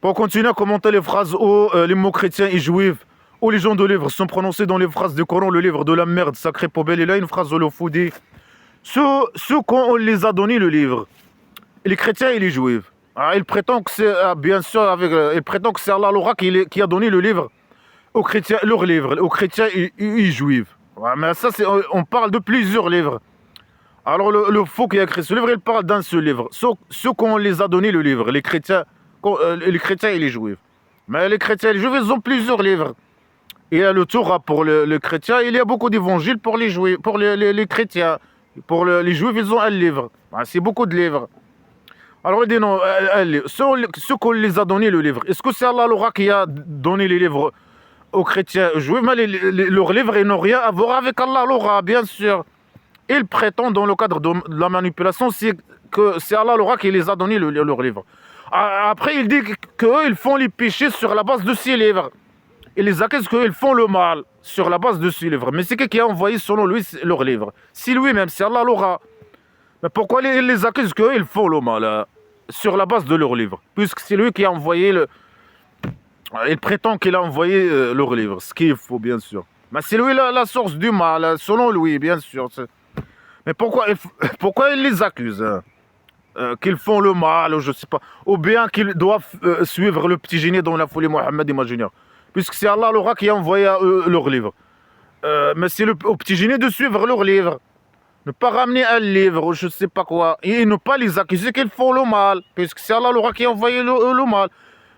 Pour continuer à commenter les phrases où les mots chrétiens et juifs, où les gens de livres sont prononcés dans les phrases du Coran, le livre de la merde, sacré poubelle, il a une phrase où le fou dit ceux qu'on les a donné le livre, les chrétiens et les juifs. Ah, ils prétendent que c'est, bien sûr, ils prétendent que c'est Allah l'Aura qui a donné le livre aux chrétiens, leur livre, aux chrétiens et juifs. Ouais, mais ça, on parle de plusieurs livres. Alors le faux qui a écrit ce livre, il parle d'un seul livre. Ceux qu'on les a donné le livre, les chrétiens et les juifs. Mais les chrétiens et les juifs, ils ont plusieurs livres. Il y a le Torah pour les chrétiens, il y a beaucoup d'évangiles pour les juifs, pour les chrétiens. Pour les juifs, ils ont un livre. Ah, c'est beaucoup de livres. Alors il dit non, ceux qu'on les a donné le livre, est-ce que c'est Allah l'Aura qui a donné les livres aux chrétiens, aux juifs? Mais leurs livres, ils n'ont rien à voir avec Allah l'Aura, bien sûr. Ils prétendent dans le cadre de la manipulation que c'est Allah l'Aura qui les a donné leurs livres. Après, il dit qu'eux, ils font les péchés sur la base de ces livres. Il les accuse qu'ils font le mal sur la base de ces livres. Mais c'est qui a envoyé selon lui leurs livres? Si lui-même, c'est Allah l'Aura. Mais pourquoi il les accuse qu'ils font le mal sur la base de leurs livres? Puisque c'est lui qui a envoyé il prétend qu'il a envoyé leurs livres, ce qui est faux, bien sûr. Mais c'est lui la source du mal, selon lui, bien sûr. Mais pourquoi il les accuse qu'ils font le mal, ou je sais pas, ou bien qu'ils doivent suivre le petit génie dans la folie Mohammed imaginaire, puisque c'est Allah l'Aura qui a envoyé à eux leurs livres. Mais c'est au petit génie de suivre leurs livres, ne pas ramener un livre ou je sais pas quoi, et ne pas les accuser qu'ils font le mal, puisque c'est Allah l'Aura qui a envoyé le mal.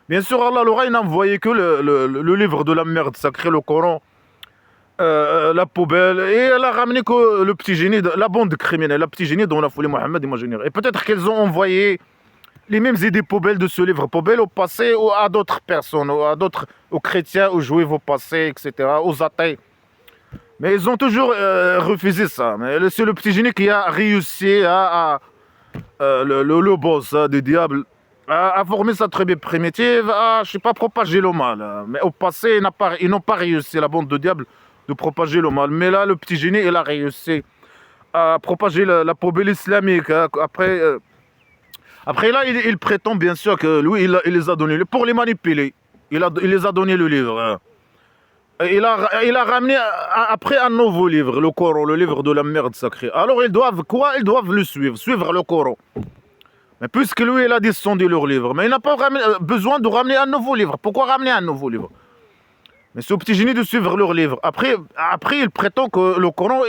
Bien sûr, Allah l'Aura, il n'a envoyé que le livre de la merde sacré, le Coran, la poubelle, et elle a ramené que le petit génie, la bande criminelle, le petit génie dans la folie Mohammed imaginaire. Et peut-être qu'elles ont envoyé les mêmes idées poubelles de ce livre poubelle au passé ou à d'autres personnes, aux chrétiens, aux juifs au passé, etc., aux athées. Mais ils ont toujours refusé ça. Mais c'est le petit génie qui a réussi le boss du diable, à former sa tribu primitive, je sais pas, propager le mal. Mais au passé, ils n'ont pas réussi, la bande de diable, de propager le mal. Mais là, le petit génie, il a réussi à propager la poubelle islamique. Après là, il prétend bien sûr que lui, il les a donnés pour les manipuler. Il les a donné le livre. Il a ramené après un nouveau livre, le Coran, le livre de la merde sacrée. Alors ils doivent quoi? Ils doivent le suivre le Coran. Mais puisque lui, il a descendu leur livre, mais il n'a pas besoin de ramener un nouveau livre. Pourquoi ramener un nouveau livre? Mais c'est au petit génie de suivre leur livre. Après il prétend que le Coran,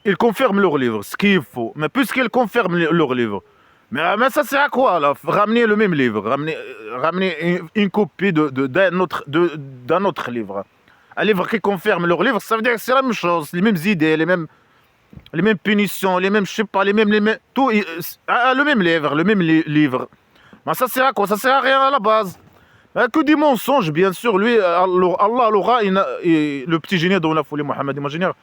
il confirme leur livre, ce qui est faux. Mais puisqu'il confirme leur livre, mais ça sert à quoi là? Ramener le même livre, ramener une copie d'un autre livre. Un livre qui confirme leur livre, ça veut dire que c'est la même chose, les mêmes idées, les mêmes punitions, les mêmes, je sais pas, les mêmes tout, le même livre, Mais ça sert à quoi? Ça sert à rien à la base. Que des mensonges, bien sûr. Lui, Allah l'aura, le petit génie dans la folie Mohammed imaginaire,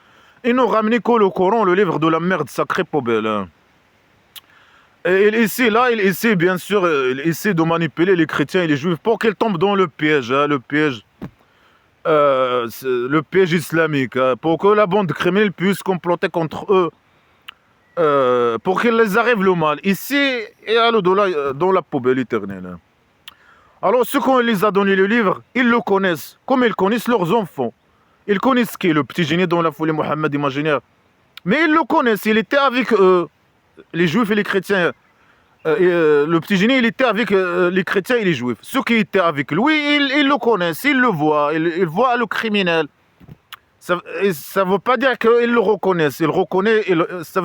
il nous ramené que le Coran, le livre de la merde sacrée poubelle. Et il essaie bien sûr, il essaie de manipuler les chrétiens et les juifs pour qu'ils tombent dans le piège, le piège islamique, pour que la bande criminelle puisse comploter contre eux, pour qu'ils les arrive le mal, ici et à l'au-delà, dans la poubelle éternelle. Alors ceux qui les a donné le livre, ils le connaissent, comme ils connaissent leurs enfants. Ils connaissent qui? Le petit génie dans la folie Mohammed imaginaire. Mais ils le connaissent, il était avec eux. Les juifs et les chrétiens, le petit génie, il était avec les chrétiens et les juifs. Ceux qui étaient avec lui, ils le connaissent, ils le voient, ils voient le criminel. Ça ne veut pas dire qu'ils le reconnaissent. Ça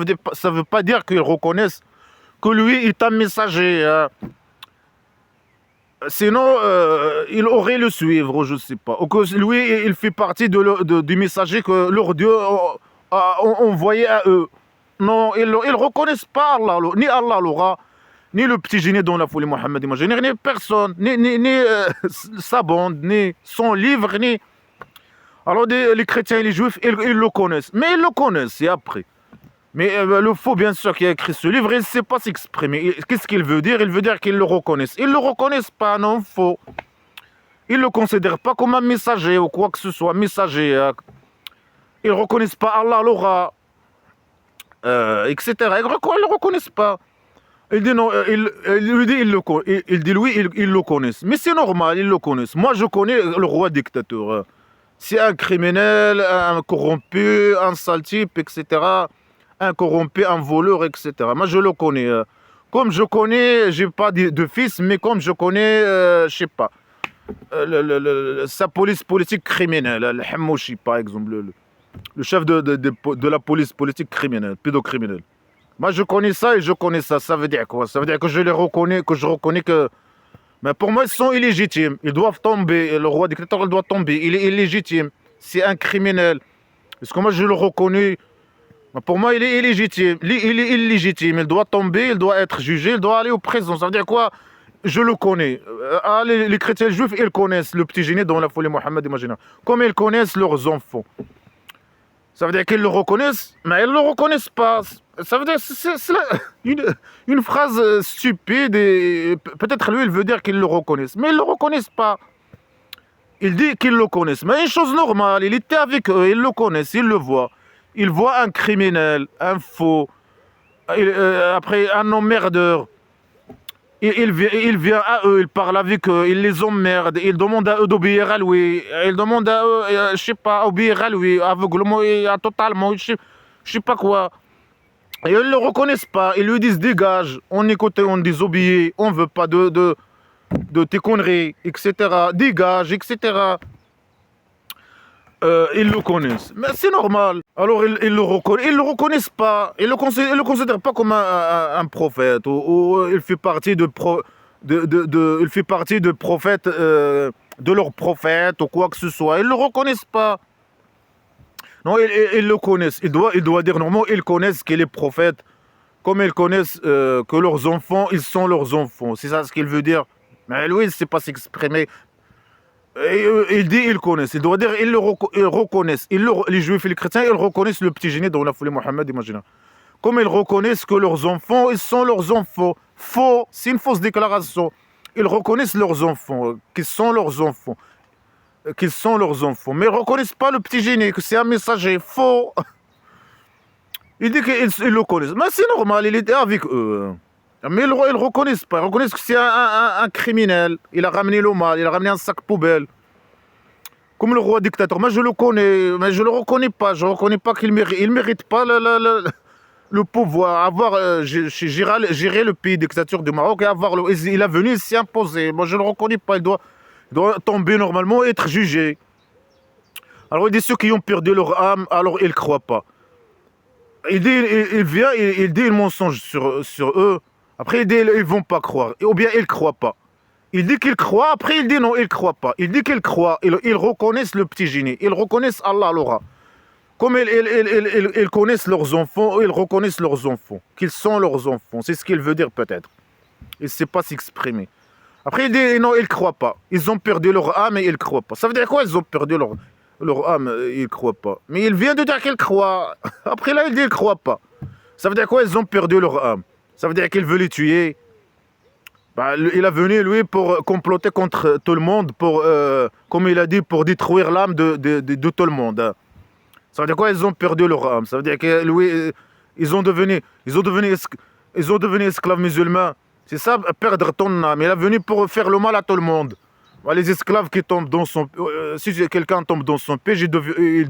veut pas dire qu'ils reconnaissent que lui est un messager. Sinon, il aurait le suivre, je ne sais pas. Ou que lui, il fait partie du messager que leur Dieu a envoyé à eux. Non, ils ne reconnaissent pas Allah, ni Allah l'Aura, ni le petit génie dans la folie Mohammed imaginaire, ni personne, ni sa bande, ni son livre, ni... Alors les chrétiens et les juifs, ils le connaissent. Mais ils le connaissent, c'est après. Mais le faux, bien sûr, qui a écrit ce livre, il ne sait pas s'exprimer. Qu'est-ce qu'il veut dire? Il veut dire qu'ils le reconnaissent. Ils ne le reconnaissent pas, non, faux. Ils ne le considèrent pas comme un messager ou quoi que ce soit, messager. Ils ne reconnaissent pas Allah l'Aura. Etc. Ils ne le reconnaissent pas. Il dit non, il lui dit, il dit oui, ils le connaissent. Mais c'est normal, ils le connaissent. Moi, je connais le roi dictateur. C'est un criminel, un corrompu, un sale type, etc. Un corrompu, un voleur, etc. Moi, je le connais. Comme je connais, j'ai pas de fils, mais comme je connais, je sais pas, sa police politique criminelle, le Hamouchi, par exemple, le chef de la police politique criminelle, pédocriminelle. Moi, je connais ça et je connais ça. Ça veut dire quoi? Ça veut dire que je les reconnais, que je reconnais que... Mais pour moi, ils sont illégitimes. Ils doivent tomber. Et le roi dictateur, il doit tomber. Il est illégitime. C'est un criminel. Parce que moi, je le reconnais. Mais pour moi, il est illégitime. Il est illégitime. Il doit tomber, il doit être jugé, il doit aller au prison. Ça veut dire quoi? Je le connais. Les chrétiens juifs, ils connaissent le petit génie dans la folie Mohammed, imagine. Comme ils connaissent leurs enfants. Ça veut dire qu'ils le reconnaissent, mais ils ne le reconnaissent pas. Ça veut dire c'est une phrase stupide et peut-être lui, il veut dire qu'ils le reconnaissent. Mais ils ne le reconnaissent pas. Il dit qu'ils le connaissent. Mais une chose normale, il était avec eux, ils le connaissent, ils le voient. Ils voient un criminel, un faux, après un emmerdeur. Il vient à eux, il parle avec eux, il les emmerde, il demande à eux d'obéir à lui, il demande à eux, je sais pas, obéir à lui, aveuglement et totalement, je sais pas quoi. Et ils ne le reconnaissent pas, ils lui disent dégage, on écoute, on désobéit, on veut pas de tes conneries, etc. Dégage, etc. Ils le connaissent. Mais c'est normal. Alors ils le reconnaissent pas. Ils le considèrent pas comme un prophète. Ou il fait partie il fait partie de prophètes, de leur prophète ou quoi que ce soit. Ils le reconnaissent pas. Non, ils le connaissent. Il doit dire normalement, ils connaissent qu'il est prophète. Comme ils connaissent que leurs enfants, ils sont leurs enfants. C'est ça ce qu'il veut dire. Mais lui, il ne sait pas s'exprimer. Il dit ils connaissent. Il doit dire ils reconnaissent. Les juifs et les chrétiens, ils reconnaissent le petit génie dans la folie Mohammed, imagine. Comme ils reconnaissent que leurs enfants, ils sont leurs enfants. Faux, c'est une fausse déclaration. Ils reconnaissent leurs enfants, qu'ils sont leurs enfants. Qu'ils sont leurs enfants. Mais ils ne reconnaissent pas le petit génie, que c'est un messager. Faux. Il dit qu'ils le connaissent. Mais c'est normal, il était avec eux. Mais ils ne reconnaissent pas. Ils reconnaissent que c'est un criminel. Il a ramené le mal, il a ramené un sac poubelle. Comme le roi dictateur. Moi, je le connais, mais je ne le reconnais pas. Je ne reconnais pas qu'il mérite. Il ne mérite pas le pouvoir. Gérer le pays dictature du Maroc et avoir il est venu s'y imposer. Moi, je ne le reconnais pas. Il doit tomber normalement et être jugé. Alors, il dit ceux qui ont perdu leur âme, alors ils ne croient pas. Il dit un mensonge sur eux. Après, il dit ils ne vont pas croire. Ou bien ils ne croient pas. Il dit qu'ils croient, après il dit non, ils ne croient pas. Il dit qu'ils croient, ils reconnaissent le petit génie. Ils reconnaissent Allah l'aura. Comme ils connaissent leurs enfants, ils reconnaissent leurs enfants. Qu'ils sont leurs enfants. C'est ce qu'il veut dire peut-être. Il ne sait pas s'exprimer. Après il dit non, ils ne croient pas. Ils ont perdu leur âme et ils ne croient pas. Ça veut dire quoi ils ont perdu leur âme et ils ne croient pas? Mais il vient de dire qu'ils croient. Après là il dit ils ne croient pas. Ça veut dire quoi ils ont perdu leur âme? Ça veut dire qu'il veut les tuer. Bah, il est venu, lui, pour comploter contre tout le monde, comme il a dit, pour détruire l'âme de tout le monde. Ça veut dire quoi? Ils ont perdu leur âme. Ça veut dire que lui, ils ont devenu esclaves musulmans. C'est ça, perdre ton âme. Il est venu pour faire le mal à tout le monde. Bah, les esclaves qui tombent dans son... si quelqu'un tombe dans son piège, il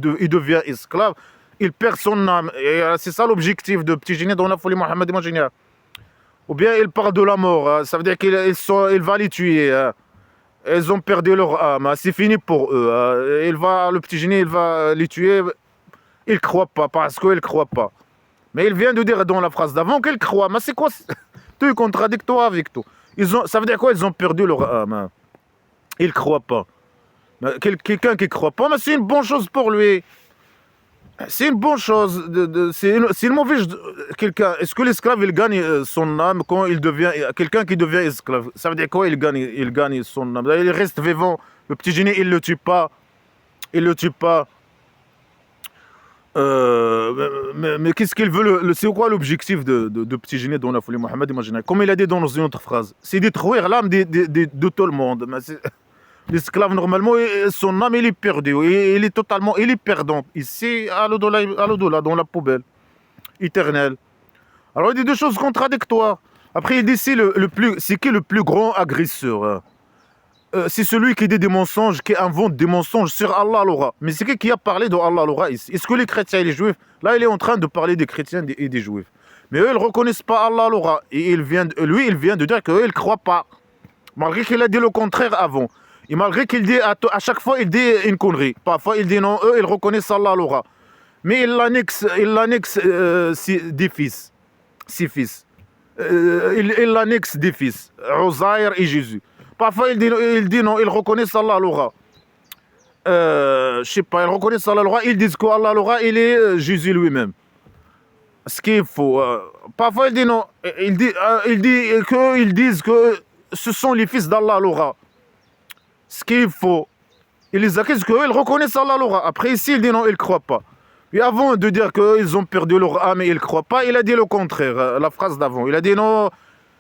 devient esclave. Il perd son âme. Et c'est ça l'objectif de Petit Génie dans la folie Mohammed imaginaire. Ou bien il parle de la mort, hein. Ça veut dire qu'il va les tuer. Hein. Ils ont perdu leur âme, hein. C'est fini pour eux. Hein. Le petit génie, il va les tuer. Il ne croit pas, parce qu'il ne croit pas. Mais il vient de dire dans la phrase d'avant qu'il croit. Mais c'est quoi? Tout est contradictoire avec tout. Ça veut dire quoi? Ils ont perdu leur âme. Hein. Il ne croit pas. Quelqu'un qui ne croit pas, mais c'est une bonne chose pour lui. C'est une bonne chose. C'est une mauvaise... Est-ce que l'esclave, il gagne son âme quand il devient... Quelqu'un qui devient esclave, ça veut dire quoi? Il gagne son âme. Il reste vivant. Le petit génie, il ne le tue pas. Il ne le tue pas. Mais qu'est-ce qu'il veut? C'est quoi l'objectif de Petit Génie dans la folie Mohammed imaginaire? Comme il a dit dans une autre phrase, c'est détruire l'âme de tout le monde. L'esclave, normalement, son âme, il est perdu. Il est perdant. Ici, à l'au-delà, dans la poubelle éternelle. Alors, il dit deux choses contradictoires. Après, il dit c'est qui le plus grand agresseur? C'est celui qui dit des mensonges, qui invente des mensonges sur Allah Allah. Mais c'est qui a parlé de Allah Allah ici? Est-ce que les chrétiens et les juifs, là il est en train de parler des chrétiens et des juifs. Mais eux, ils ne reconnaissent pas Allah Allah. Et il vient de dire qu'eux, ils ne croient pas. Malgré qu'il a dit le contraire avant. Et malgré qu'il dit, à chaque fois, il dit une connerie. Parfois, il dit non, eux, ils reconnaissent Allah Allah. Mais il l'annexe des fils. Ses fils. Il l'annexe des fils. Uzair et Jésus. Parfois, il dit non, ils reconnaissent Allah Allah. Je sais pas, ils reconnaissent Allah Allah. Ils disent qu'Allah Allah, il est Jésus lui-même. Ce qu'il faut. Parfois, il dit non. Ils disent que ce sont les fils d'Allah Allah. Ce qu'il faut. Ils les accusent qu'eux, ils reconnaissent Allah Allah. Après, ici, il dit non, ils ne croient pas. Et avant de dire qu'ils ont perdu leur âme et ils ne croient pas, il a dit le contraire, la phrase d'avant. Il a dit non,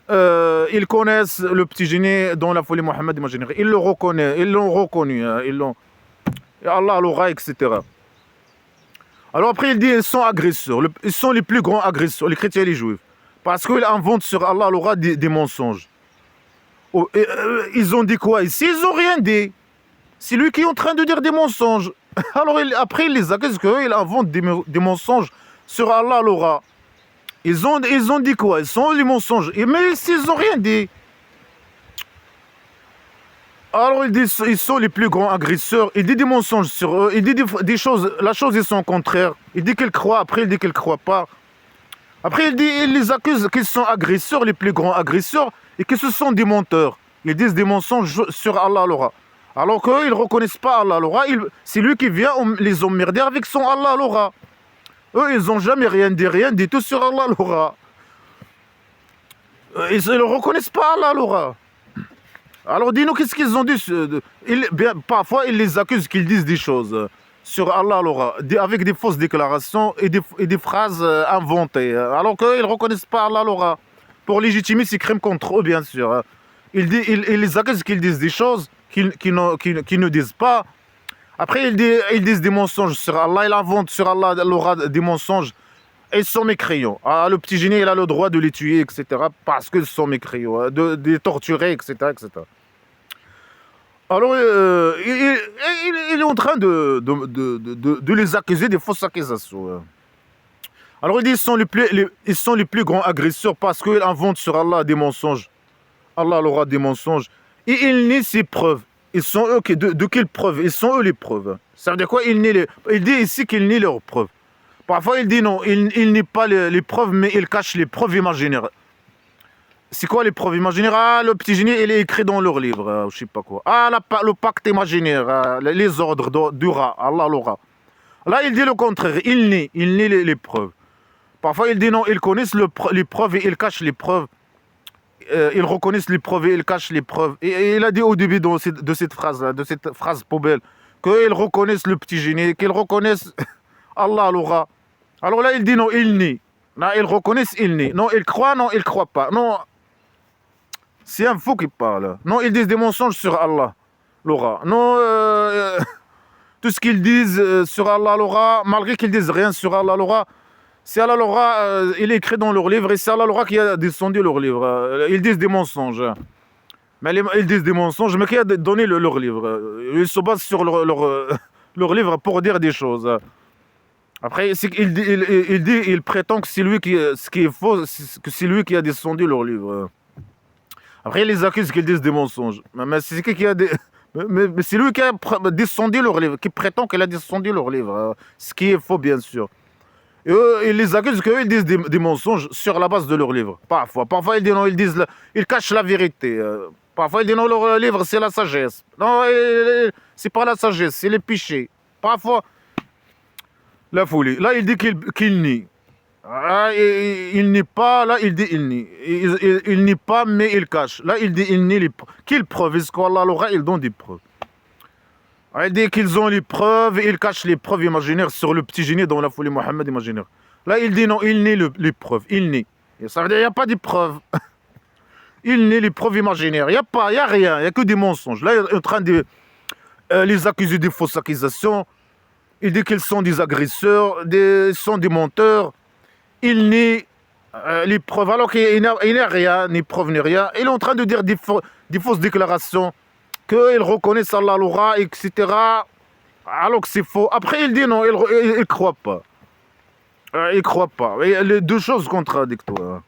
ils connaissent le petit génie dans la folie Mohammed imaginaire. Ils le reconnaissent, ils l'ont reconnu, ils l'ont. Et Allah Allah, etc. Alors après, il dit ils sont agresseurs, ils sont les plus grands agresseurs, les chrétiens et les juifs. Parce qu'ils inventent sur Allah Allah des mensonges. Ils ont dit quoi ici? Ils n'ont rien dit. C'est lui qui est en train de dire des mensonges. Alors après, il les accuse qu'ils inventent des mensonges sur Allah Allah. Ils ont dit quoi? Ils sont les mensonges. Mais ils n'ont rien dit. Alors il dit ils sont les plus grands agresseurs. Il dit des mensonges sur eux. Il dit des choses. La chose est son contraire. Il dit qu'il croit. Après, il dit qu'il ne croit pas. Après, il les accuse qu'ils sont agresseurs, les plus grands agresseurs, et que ce sont des menteurs. Ils disent des mensonges sur Allah Allah. Alors qu'eux, ils ne reconnaissent pas Allah Allah. C'est lui qui vient les emmerder avec son Allah Allah. Eux, ils n'ont jamais rien dit tout sur Allah Allah. Ils ne reconnaissent pas Allah Allah. Alors dis-nous, qu'est-ce qu'ils ont dit? Parfois, ils les accusent qu'ils disent des choses sur Allah Allah, avec des fausses déclarations et des phrases inventées. Alors qu'eux, ils ne reconnaissent pas Allah Allah. Pour légitimer ces crimes contre eux, bien sûr. Ils les accusent qu'ils disent des choses qu'ils ne disent pas. Après, ils disent des mensonges sur Allah. Ils inventent sur Allah des mensonges. Et ils sont mécréants. Ah, le petit génie, il a le droit de les tuer, etc. Parce qu'ils sont mécréants. De les torturer, etc. etc. Alors, il est en train de les accuser des fausses accusations. Alors, il dit ils sont les plus grands agresseurs parce qu'ils inventent sur Allah des mensonges. Allah aura des mensonges. Et il nie ses preuves. Ils sont eux de quelles preuves? Ils sont eux les preuves. Ça veut dire quoi? Il dit ici qu'il nie leurs preuves. Parfois il dit non, il nie pas les preuves, mais il cache les preuves imaginaires. C'est quoi les preuves imaginaires? Ah, le petit génie, il est écrit dans leur livre, je sais pas quoi. Ah, le pacte imaginaire, les ordres du rat, Allah l'aura. Là, il dit le contraire, il nie les preuves. Parfois il dit non, ils connaissent les preuves et ils cachent les preuves. Ils reconnaissent les preuves et ils cachent les preuves. Et il a dit au début de cette phrase poubelle, qu'ils reconnaissent le petit génie, qu'ils reconnaissent Allah l'aura. Alors là, il dit non, il nie. Là, ils reconnaissent, il nie. Non, ils croient, non, ils ne croient pas. Non, c'est un fou qui parle. Non, ils disent des mensonges sur Allah l'aura. Non, tout ce qu'ils disent sur Allah l'aura, malgré qu'ils disent rien sur Allah l'aura, c'est Allah l'aura, il est écrit dans leur livre, et c'est Allah l'aura qui a descendu leur livre. Ils disent des mensonges. Mais ils disent des mensonges, mais qui a donné leur livre? Ils se basent sur leur livre pour dire des choses. Après, il prétend que c'est lui ce qui est faux, que c'est lui qui a descendu leur livre. Après, il les accuse qu'ils disent des mensonges. Mais c'est qui a mais c'est lui qui a descendu leur livre, qui prétend qu'il a descendu leur livre. Ce qui est faux, bien sûr. Et eux, ils les accusent qu'ils disent des mensonges sur la base de leur livre. Parfois ils disent non, ils cachent la vérité. Parfois ils disent non, leur livre c'est la sagesse. Non, c'est pas la sagesse, c'est les péchés. Parfois, la folie. Là, il dit qu'il nie. Ah, il nie pas, là il dit il nie. Il nie pas, mais il cache. Là, il dit il nie les preuves. Quelles preuves? Est-ce qu'Allah l'aura? Il donne des preuves. Il dit qu'ils ont les preuves et ils cachent les preuves imaginaires sur le petit génie dans la folie Mohammed imaginaire. Là, il dit non, il nie les preuves. Il nie. Et ça veut dire qu'il n'y a pas de preuves. Il nie les preuves imaginaires. Il n'y a rien. Il n'y a que des mensonges. Là, il est en train de les accuser de fausses accusations. Il dit qu'ils sont des agresseurs, sont des menteurs. Il nie Les preuves, alors qu'il n'y a rien, ni preuve, ni rien. Il est en train de dire des fausses déclarations, qu'il reconnaît Allah l'aura, etc. Alors que c'est faux. Après, il dit non, il ne croit pas. Il ne croit pas. Et les deux choses contradictoires.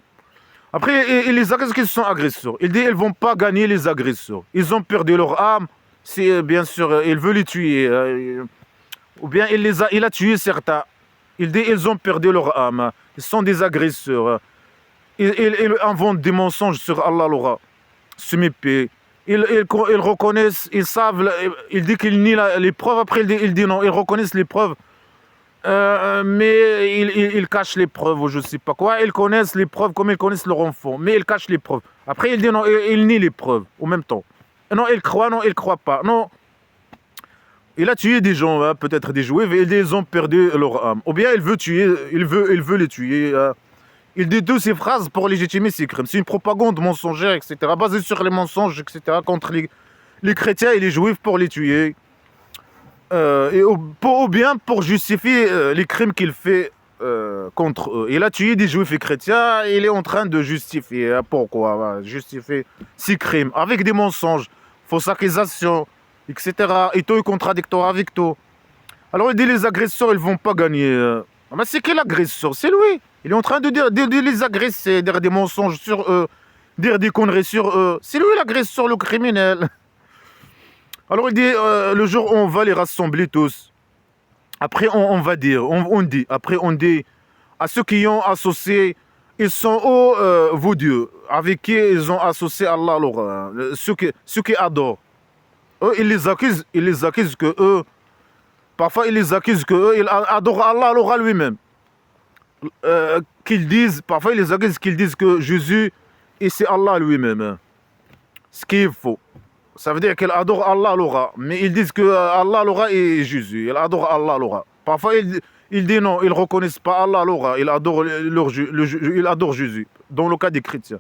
Après, les agresseurs qui sont agresseurs, il dit ils ne vont pas gagner les agresseurs. Ils ont perdu leur âme. Si, bien sûr, il veut les tuer. Ou bien il a tué certains. Il dit ils ont perdu leur âme. Ils sont des agresseurs. Ils inventent des mensonges sur Allah l'aura. Semi-P. Ils reconnaissent, ils savent, il dit qu'il nie les preuves, après il dit non, ils reconnaissent les preuves, mais ils cachent les preuves ou je ne sais pas quoi. Ils connaissent les preuves comme ils connaissent leur enfant, mais ils cachent les preuves. Après il dit non, il nie les preuves en même temps. Non, il croit, non, il croit pas. Non, il a tué des gens, hein, peut-être des juifs, et ils ont perdu leur âme. Ou bien il veut tuer, il veut les tuer. Il dit toutes ces phrases pour légitimer ses crimes. C'est une propagande mensongère, etc., basée sur les mensonges, etc., contre les chrétiens et les juifs pour les tuer. Ou bien pour justifier les crimes qu'il fait contre eux. Il a tué des juifs et chrétiens, et il est en train de justifier. Pourquoi justifier ces crimes avec des mensonges, fausses accusations, etc. Et tout est contradictoire avec tout. Alors il dit les agresseurs, ils ne vont pas gagner. Mais c'est quel agresseur? C'est lui. Il est en train de les agresser, dire des mensonges sur eux, dire des conneries sur eux. C'est lui l'agresseur, le criminel. Alors il dit, le jour où on va les rassembler tous, après on va dire, après on dit à ceux qui ont associé, ils sont vos dieux, avec qui ils ont associé Allah, ceux qui adorent. Eux, ils les accusent que eux, parfois ils les accusent que eux, ils adorent Allah, lui-même. Parfois ils les accusent qu'ils disent que Jésus, et c'est Allah lui-même. Ce qui est faux. Ça veut dire qu'ils adorent Allah l'aura, mais ils disent que Allah l'aura est Jésus. Ils adorent Allah l'aura. Parfois ils disent non, ils ne reconnaissent pas Allah l'aura, ils adorent Jésus, dans le cas des chrétiens.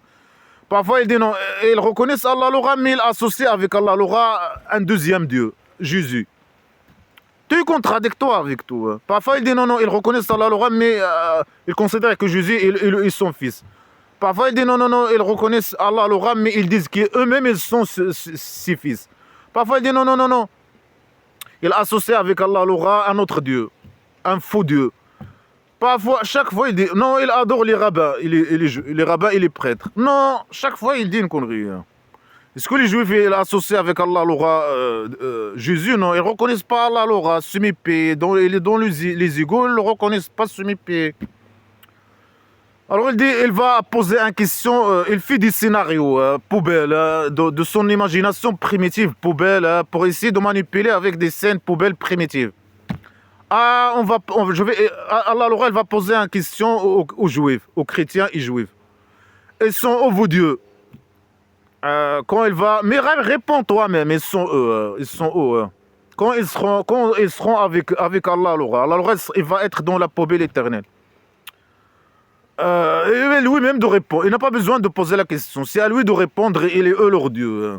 Parfois ils disent non, ils reconnaissent Allah l'aura, mais ils associent avec Allah l'aura un deuxième Dieu, Jésus. Tout est contradictoire avec tout. Hein. Parfois ils disent non, ils reconnaissent Allah l'aura, mais ils considèrent que Jésus est son fils. Parfois, ils disent non, ils reconnaissent Allah l'aura, mais ils disent qu'eux-mêmes, ils sont ses fils. Parfois, ils disent non. Ils associent avec Allah l'aura un autre Dieu, un faux Dieu. Parfois, chaque fois, ils disent non, ils adorent les rabbins, les rabbins et les prêtres. Non, chaque fois, ils disent une connerie. Hein. Est-ce que les juifs, ils associent avec Allah l'aura Jésus? Non, ils ne reconnaissent pas Allah l'aura, semi-P. Il est dans les égaux, ils ne reconnaissent pas semi-P. Alors il va poser une question, il fait des scénarios poubelles, de son imagination primitive poubelle, pour essayer de manipuler avec des scènes poubelles primitives. Allah il va poser une question aux juifs, aux chrétiens et juifs. Ils sont vos dieux. Quand il va, mais réponds toi-même, ils sont eux. Quand ils seront avec Allah, il va être dans la poubelle éternelle. Et lui-même de répondre. Il n'a pas besoin de poser la question. C'est à lui de répondre, il est eux leur Dieu.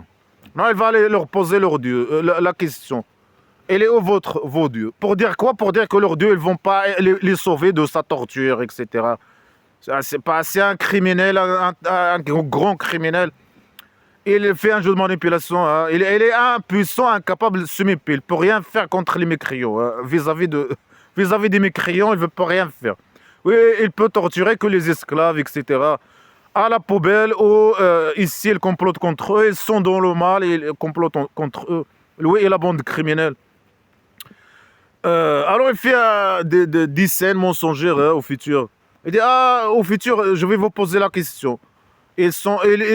Non, il va aller leur poser leur Dieu, la question. Il est vos dieux. Pour dire quoi? Pour dire que leurs dieux, ils ne vont pas les sauver de sa torture, etc. C'est un criminel, un grand criminel. Il fait un jeu de manipulation. Hein. Il est impuissant, incapable de se mépier. Il ne peut rien faire contre les mécréants. Hein. Vis-à-vis des mécréants, il ne peut rien faire. Oui, il peut torturer que les esclaves, etc. À la poubelle, où ici, ils complotent contre eux, ils sont dans le mal, et ils complotent contre eux. Lui et la bande criminelle. Alors, il fait des scènes mensongères au futur. Il dit, au futur, je vais vous poser la question. Et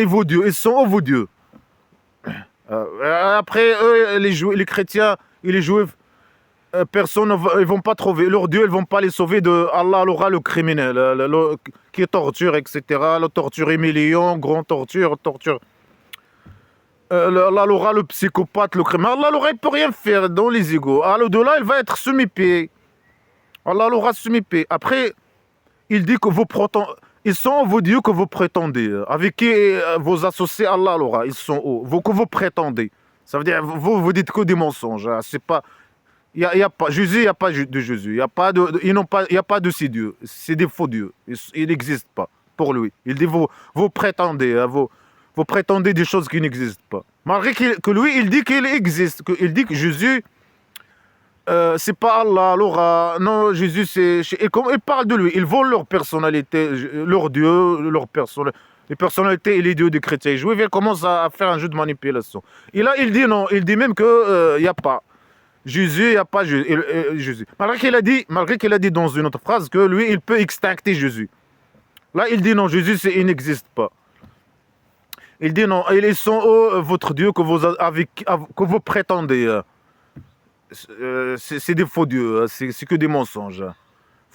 vos dieux, ils sont vos dieux. Après, eux, les chrétiens et les juifs, personne ils vont pas trouver leurs dieux, ils vont pas les sauver de Allah l'aura, le criminel, qui torture, etc. La torture humiliant, grande torture. Allah l'aura, le psychopathe, le criminel. Allah l'aura, il peut rien faire dans les égaux. À l'au-delà, il va être semi-payé. Allah l'aura semi-payé. Après, il dit que ils sont vos dieux que vous prétendez, avec qui vous associez Allah l'aura. Ils sont que vous prétendez. Ça veut dire, vous dites que des mensonges. Hein. C'est pas. Il y a pas Jésus, il n'y a pas de Jésus. Il n'y a pas de ces dieux. C'est des faux dieux. Ils n'existent pas. pour lui. Il dit, vous prétendez, hein, vous prétendez des choses qui n'existent pas. Malgré que lui, il dit qu'il existe, il dit que Jésus, c'est pas Allah, alors, non, Jésus, c'est... Et comme ils parlent de lui, ils volent leur personnalité, leur Dieu, les personnalités et les dieux des chrétiens et juifs, ils commencent à faire un jeu de manipulation. Et là, il dit non, il dit même qu'il n'y a pas Jésus, il n'y a pas Jésus. Malgré qu'il a dit dans une autre phrase que lui, il peut extincter Jésus. Là, il dit non, Jésus, il n'existe pas. Il dit non, ils sont votre Dieu que vous prétendez. C'est des faux dieux, c'est que des mensonges.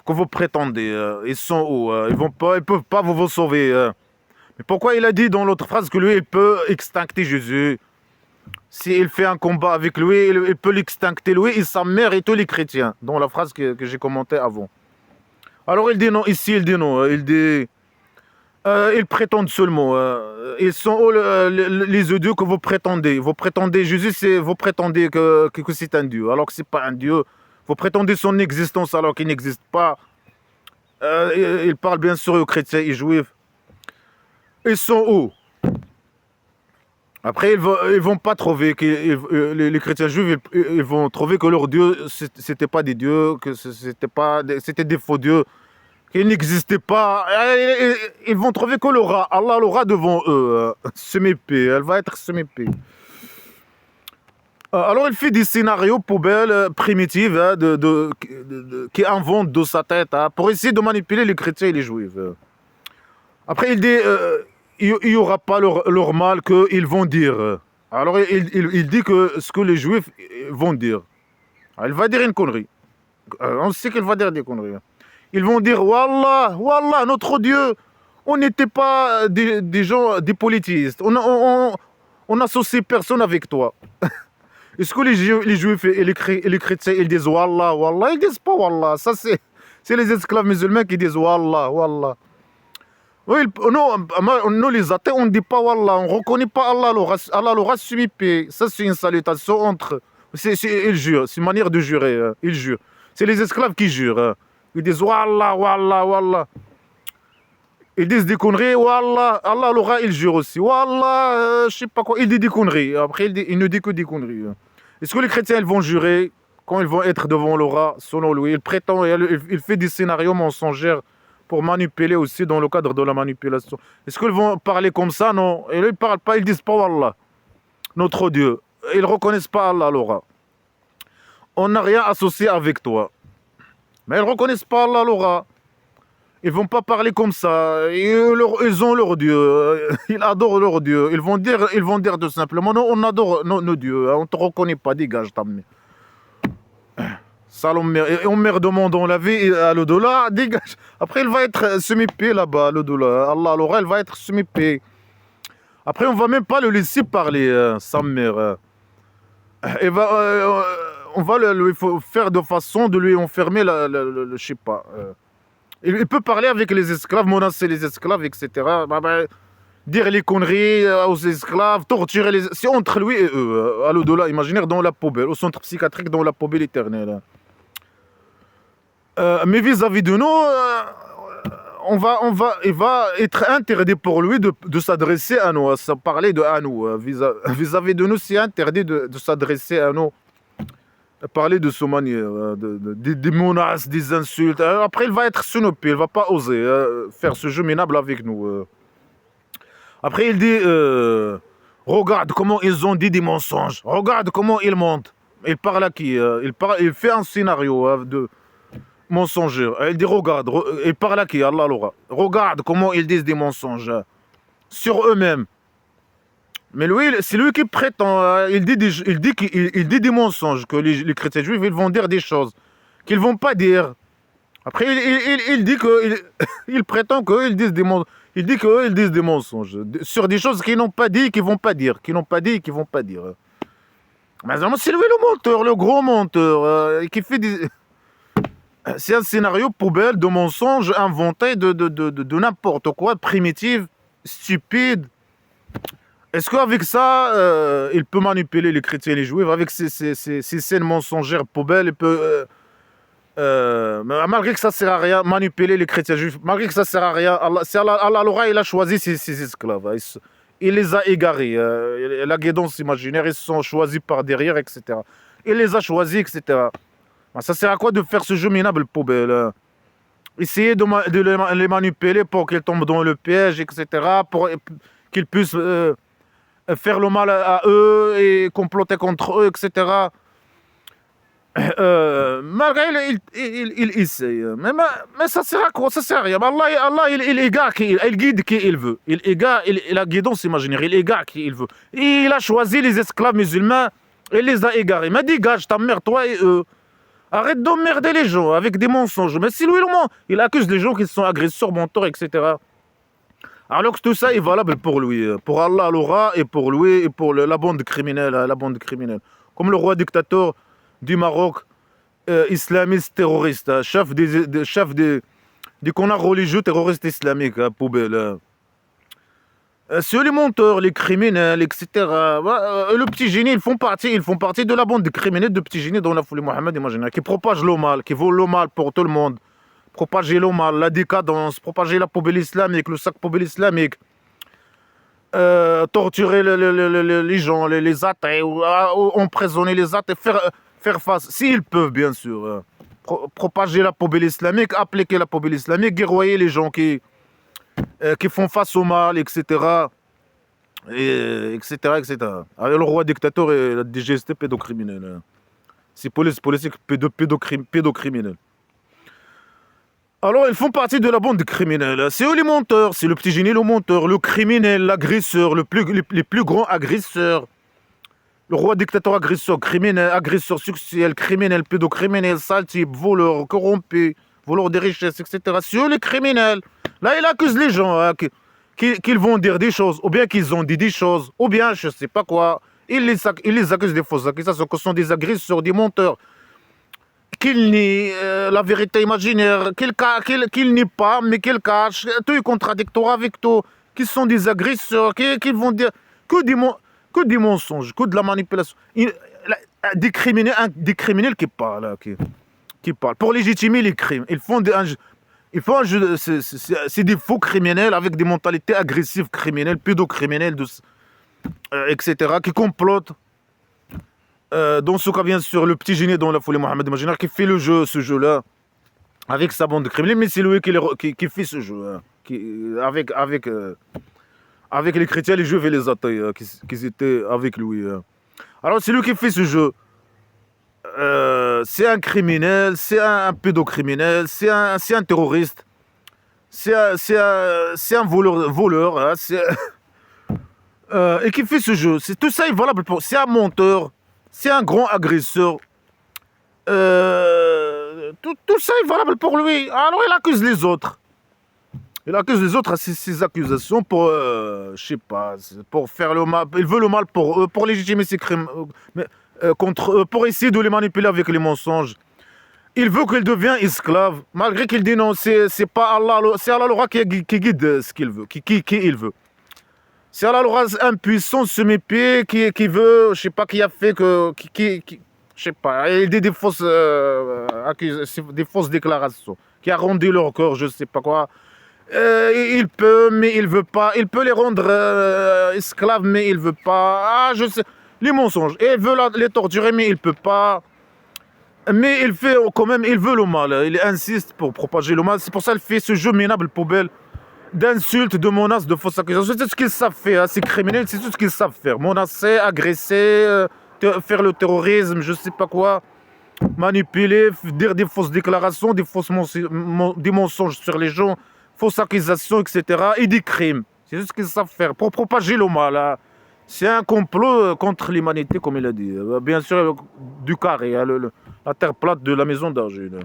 Que vous prétendez, ils sont où? Ils peuvent pas vous sauver. Mais pourquoi il a dit dans l'autre phrase que lui, il peut extincter Jésus? S'il fait un combat avec lui, il peut l'extincter lui et sa mère et tous les chrétiens, dans la phrase que j'ai commentée avant. Alors il dit non, ici il dit non, ils prétendent seulement, ils sont les dieux que vous prétendez. Vous prétendez Jésus, vous prétendez que c'est un dieu, alors que c'est pas un dieu. Vous prétendez son existence alors qu'il n'existe pas. Il parle bien sûr aux chrétiens et juifs. Ils sont où? Après, ils vont pas trouver que les chrétiens juifs, ils vont trouver que leurs dieux, c'était pas des dieux, que c'était des faux dieux, qu'ils n'existaient pas. Ils vont trouver que Allah l'aura devant eux, semé-paix, elle va être semé-paix. Alors, il fait des scénarios poubelles primitifs hein, qui inventent de sa tête hein, pour essayer de manipuler les chrétiens et les juifs. Après, il dit il n'y aura pas leur mal qu'ils vont dire. Alors, il dit que ce que les juifs vont dire. Il va dire une connerie. On sait qu'il va dire des conneries. Ils vont dire Wallah, Wallah, notre Dieu, on n'était pas des gens, des politistes. On n'associe personne avec toi. Est-ce que les juifs et les chrétiens, ils disent Wallah, Wallah? Ils disent pas Wallah. Ça, c'est les esclaves musulmans qui disent Wallah, Wallah. Oui, nous, les athées, on ne dit pas Wallah. On ne reconnaît pas Allah, Allah l'aura sumipé. Ça, c'est une salutation entre... Ils jurent, c'est une manière de jurer. Ils jurent. C'est les esclaves qui jurent. Ils disent Wallah, Wallah, Wallah. Ils disent des conneries, Wallah, Allah l'aura, il jure aussi. Wallah, je sais pas quoi. Il dit des conneries. Après, il ne dit que des conneries. Est-ce que les chrétiens, ils vont jurer quand ils vont être devant l'aura, selon lui? Il prétend, il fait des scénarios mensongers pour manipuler aussi dans le cadre de la manipulation. Est-ce qu'ils vont parler comme ça? Non. Ils ne parlent pas, ils disent pas Wallah, notre Dieu. Ils ne reconnaissent pas Allah l'aura. On n'a rien associé avec toi. Mais ils ne reconnaissent pas Allah l'aura. Ils ne vont pas parler comme ça. Ils ont leur Dieu. Ils adorent leur Dieu. Ils vont dire tout simplement, non, on adore nos dieux. On ne te reconnaît pas, dégage, t'amener. Salom, et on meurt de monde dans la vie et à l'au-delà, dégage. Après, il va être semi-paix là-bas, à l'au-delà. Allah l'aura, il va être semi-paix. Après, on ne va même pas le laisser parler, sa mère. On va lui faire de façon de lui enfermer, je sais pas. Il peut parler avec les esclaves, menacer les esclaves, etc. Dire les conneries aux esclaves, torturer les... C'est entre lui et eux, à l'au-delà imaginaire, dans la poubelle, au centre psychiatrique, dans la poubelle éternelle. Mais vis-à-vis de nous, il va être interdit pour lui de s'adresser à nous, à parler à nous. Vis-à-vis de nous, c'est interdit de s'adresser à nous. Parler de ce manière, des menaces, des insultes. Après, il va être sunopé, il ne va pas oser faire ce jeu minable avec nous. Après, il dit, regarde comment ils ont dit des mensonges, regarde comment ils mentent. Il parle à qui? Il fait un scénario de mensonger. Il dit, regarde, il parle à qui? Allah l'aura. Regarde comment ils disent des mensonges sur eux-mêmes. Mais lui, c'est lui qui prétend, il dit des mensonges, que les chrétiens juifs, ils vont dire des choses qu'ils ne vont pas dire. Après, il dit il prétend qu'ils disent des mensonges. Il dit qu'ils disent des mensonges sur des choses qu'ils n'ont pas dit, qu'ils ne vont pas dire, qu'ils n'ont pas dit et qu'ils ne vont pas dire. Mais c'est lui le menteur, le gros menteur, qui fait des... C'est un scénario poubelle de mensonges inventés de n'importe quoi, primitif, stupide. Est-ce qu'avec ça, il peut manipuler les chrétiens et les juifs? Avec ces scènes mensongères poubelles, il peut Malgré que ça sert à rien, manipuler les chrétiens juifs, malgré que ça sert à rien, Allah il a choisi ses esclaves. Il les a égarés. La guidance imaginaire, ils sont choisis par derrière, etc. Il les a choisis, etc. Ça sert à quoi de faire ce jeu minable, poubelle? Essayer de les manipuler pour qu'ils tombent dans le piège, etc. Pour qu'ils puissent faire le mal à eux et comploter contre eux, etc. Malgré il essaye. Mais ça sert à quoi? Ça sert à rien. Allah il égare il guide qui il veut. Il égare, la guidance imaginaire, il égare qui il veut. Et il a choisi les esclaves musulmans et les a égarés. Mais dégage ta mère, toi et eux. Arrête d'emmerder les gens avec des mensonges. Mais si lui, il accuse les gens qui sont agresseurs, menteurs, etc. Alors que tout ça est valable pour lui. Pour Allah, l'aura, et pour lui, et pour la bande criminelle. La bande criminelle. Comme le roi dictateur du Maroc, islamiste terroriste, chef des connards religieux terroristes islamiques, poubelle. Ceux les menteurs, les criminels, etc. Le petit génie, ils font partie de la bande de criminels de petits génies dont la folie Mohammed, imagine, qui propagent le mal, qui veulent le mal pour tout le monde. Propager le mal, la décadence, propager la poubelle islamique, le sac poubelle islamique. Torturer les gens, les athées, ou emprisonner les athées, faire face, s'ils peuvent bien sûr, propager la poubelle islamique, appliquer la poubelle islamique, guerroyer les gens qui font face au mal, etc. Etc. Alors, le roi dictateur et la DGST pédocriminel. C'est police pédocriminel. Alors, ils font partie de la bande criminelle. C'est eux les menteurs, c'est le petit génie, le menteur, le criminel, l'agresseur, les plus grands agresseurs. Le roi dictateur agresseur, criminel, agresseur sexuel, criminel, pédocriminel, sale type, voleur, corrompu, voleur des richesses, etc. C'est eux les criminels. Là, il accuse les gens qu'ils vont dire des choses, ou bien qu'ils ont dit des choses, ou bien je ne sais pas quoi. Il les accuse des fausses accusations, que ce sont des agresseurs, des menteurs. Qu'ils nient la vérité imaginaire, qu'ils nient pas, mais qu'ils cachent. Tout est contradictoire avec tout. Qu'ils sont des agresseurs, qu'ils vont dire que des mensonges, que de la manipulation. Des criminels qui parlent, qui parlent pour légitimer les crimes. C'est des faux criminels avec des mentalités agressives criminelles, pédocriminelles, etc., qui complotent. Dans ce cas, bien sûr, le petit génie dans la folie Mohammed imaginaire qui fait ce jeu-là, avec sa bande de criminels, mais c'est lui qui fait ce jeu, avec les chrétiens, les juifs et les athées, qui étaient avec lui. Alors, c'est lui qui fait ce jeu. C'est un criminel, c'est un pédocriminel, c'est un terroriste, c'est un voleur, hein, et qui fait ce jeu. Tout ça est valable pour... C'est un menteur, c'est un grand agresseur. Tout ça est valable pour lui. Alors il accuse les autres. Il accuse les autres à ces accusations pour, je sais pas, pour faire le mal. Il veut le mal pour eux, pour légitimer ses crimes contre eux, pour essayer de les manipuler avec les mensonges. Il veut qu'ils deviennent esclaves, malgré qu'il dit non, c'est pas Allah, c'est Allah le roi qui guide ce qu'il veut, qui il veut. C'est Allah le roi impuissant, semi-pied, qui veut, je sais pas, qui a fait que, je sais pas, il dit des fausses déclarations, qui a rendu leur corps, je sais pas quoi. Il peut, mais il veut pas. Il peut les rendre esclaves, mais il veut pas. Ah, je sais. Les mensonges. Et il veut les torturer, mais il peut pas. Mais il fait quand même, il veut le mal. Il insiste pour propager le mal. C'est pour ça qu'il fait ce jeu minable, poubelle, d'insultes, de menaces, de fausses accusations. C'est tout ce qu'ils savent faire. Ces criminels, c'est tout ce qu'ils savent faire. Menacer, agresser, faire le terrorisme, je sais pas quoi. Manipuler, dire des fausses déclarations, des mensonges sur les gens. Fausses accusations, etc. et des crimes. C'est tout ce qu'ils savent faire pour propager le mal. Hein. C'est un complot contre l'humanité, comme il a dit. Bien sûr, du carré, hein, la terre plate de la maison d'argile.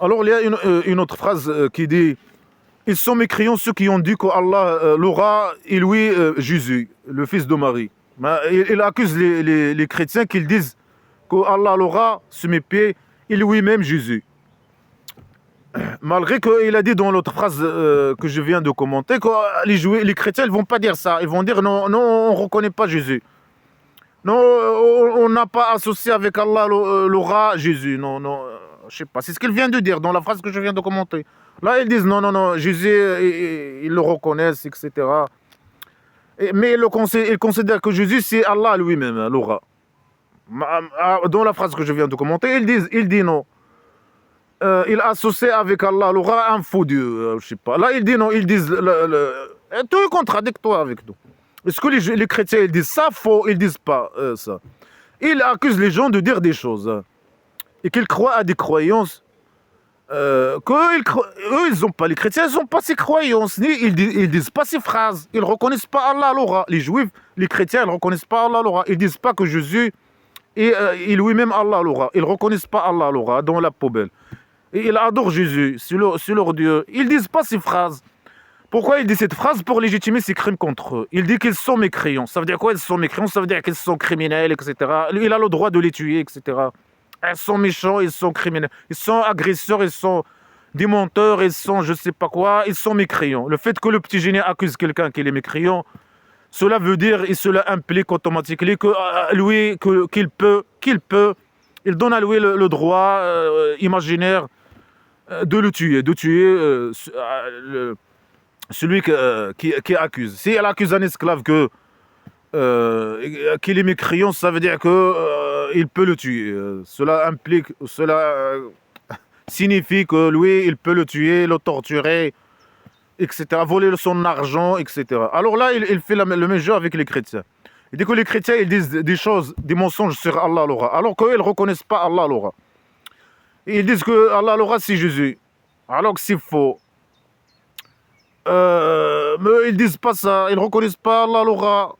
Alors, il y a une autre phrase qui dit « Ils sont mécréants ceux qui ont dit qu'Allah l'aura et lui, Jésus, le fils de Marie. » Il accuse les chrétiens qu'ils disent qu'Allah l'aura, se mépied, et lui-même Jésus. Malgré qu'il a dit dans l'autre phrase que je viens de commenter que les chrétiens ne vont pas dire ça. Ils vont dire non, on ne reconnaît pas Jésus. Non, on n'a pas associé avec Allah l'aura Jésus. Non, Je sais pas, c'est ce qu'il vient de dire dans la phrase que je viens de commenter. Là, ils disent non, non, non, Jésus, ils le reconnaissent, etc. Mais ils considèrent que Jésus, c'est Allah lui-même, l'aura. Dans la phrase que je viens de commenter, il dit non. Il associe avec Allah l'aura un faux Dieu, je sais pas. Là, il dit non, ils disent tout est contradictoire avec nous. Est-ce que les chrétiens ils disent ça faux? Ils disent pas ça. Ils accusent les gens de dire des choses et qu'ils croient à des croyances eux, ils ont pas, les chrétiens, ils n'ont pas ces croyances, ni ils disent pas ces phrases. Ils reconnaissent pas Allah l'aura. Les juifs, les chrétiens, ils reconnaissent pas Allah l'aura. Ils disent pas que Jésus est lui-même Allah l'aura. Ils reconnaissent pas Allah l'aura dans la poubelle. Et ils adorent Jésus, c'est leur Dieu. Ils disent pas ces phrases. Pourquoi il dit cette phrase? Pour légitimer ses crimes contre eux. Il dit qu'ils sont mécréants. Ça veut dire quoi, ils sont mécréants? Ça veut dire qu'ils sont criminels, etc. Il a le droit de les tuer, etc. Ils sont méchants, ils sont criminels. Ils sont agresseurs, ils sont des menteurs, ils sont je sais pas quoi. Ils sont mécréants. Le fait que le petit génie accuse quelqu'un qu'il est mécréant, cela veut dire et cela implique automatiquement que lui, qu'il peut, il donne à lui le droit imaginaire de le tuer, celui qui accuse. Si elle accuse un esclave qu'il est mécréant, ça veut dire que il peut le tuer. Cela signifie que lui, il peut le tuer, le torturer, etc., voler son argent, etc. Alors là, il fait le même jeu avec les chrétiens. Il dit que les chrétiens, ils disent des choses, des mensonges sur Allah l'aura, alors qu'eux, ils ne reconnaissent pas Allah l'aura. Ils disent que Allah l'aura, c'est Jésus, alors que c'est faux. Mais ils disent pas ça, ils reconnaissent pas Allah l'aura.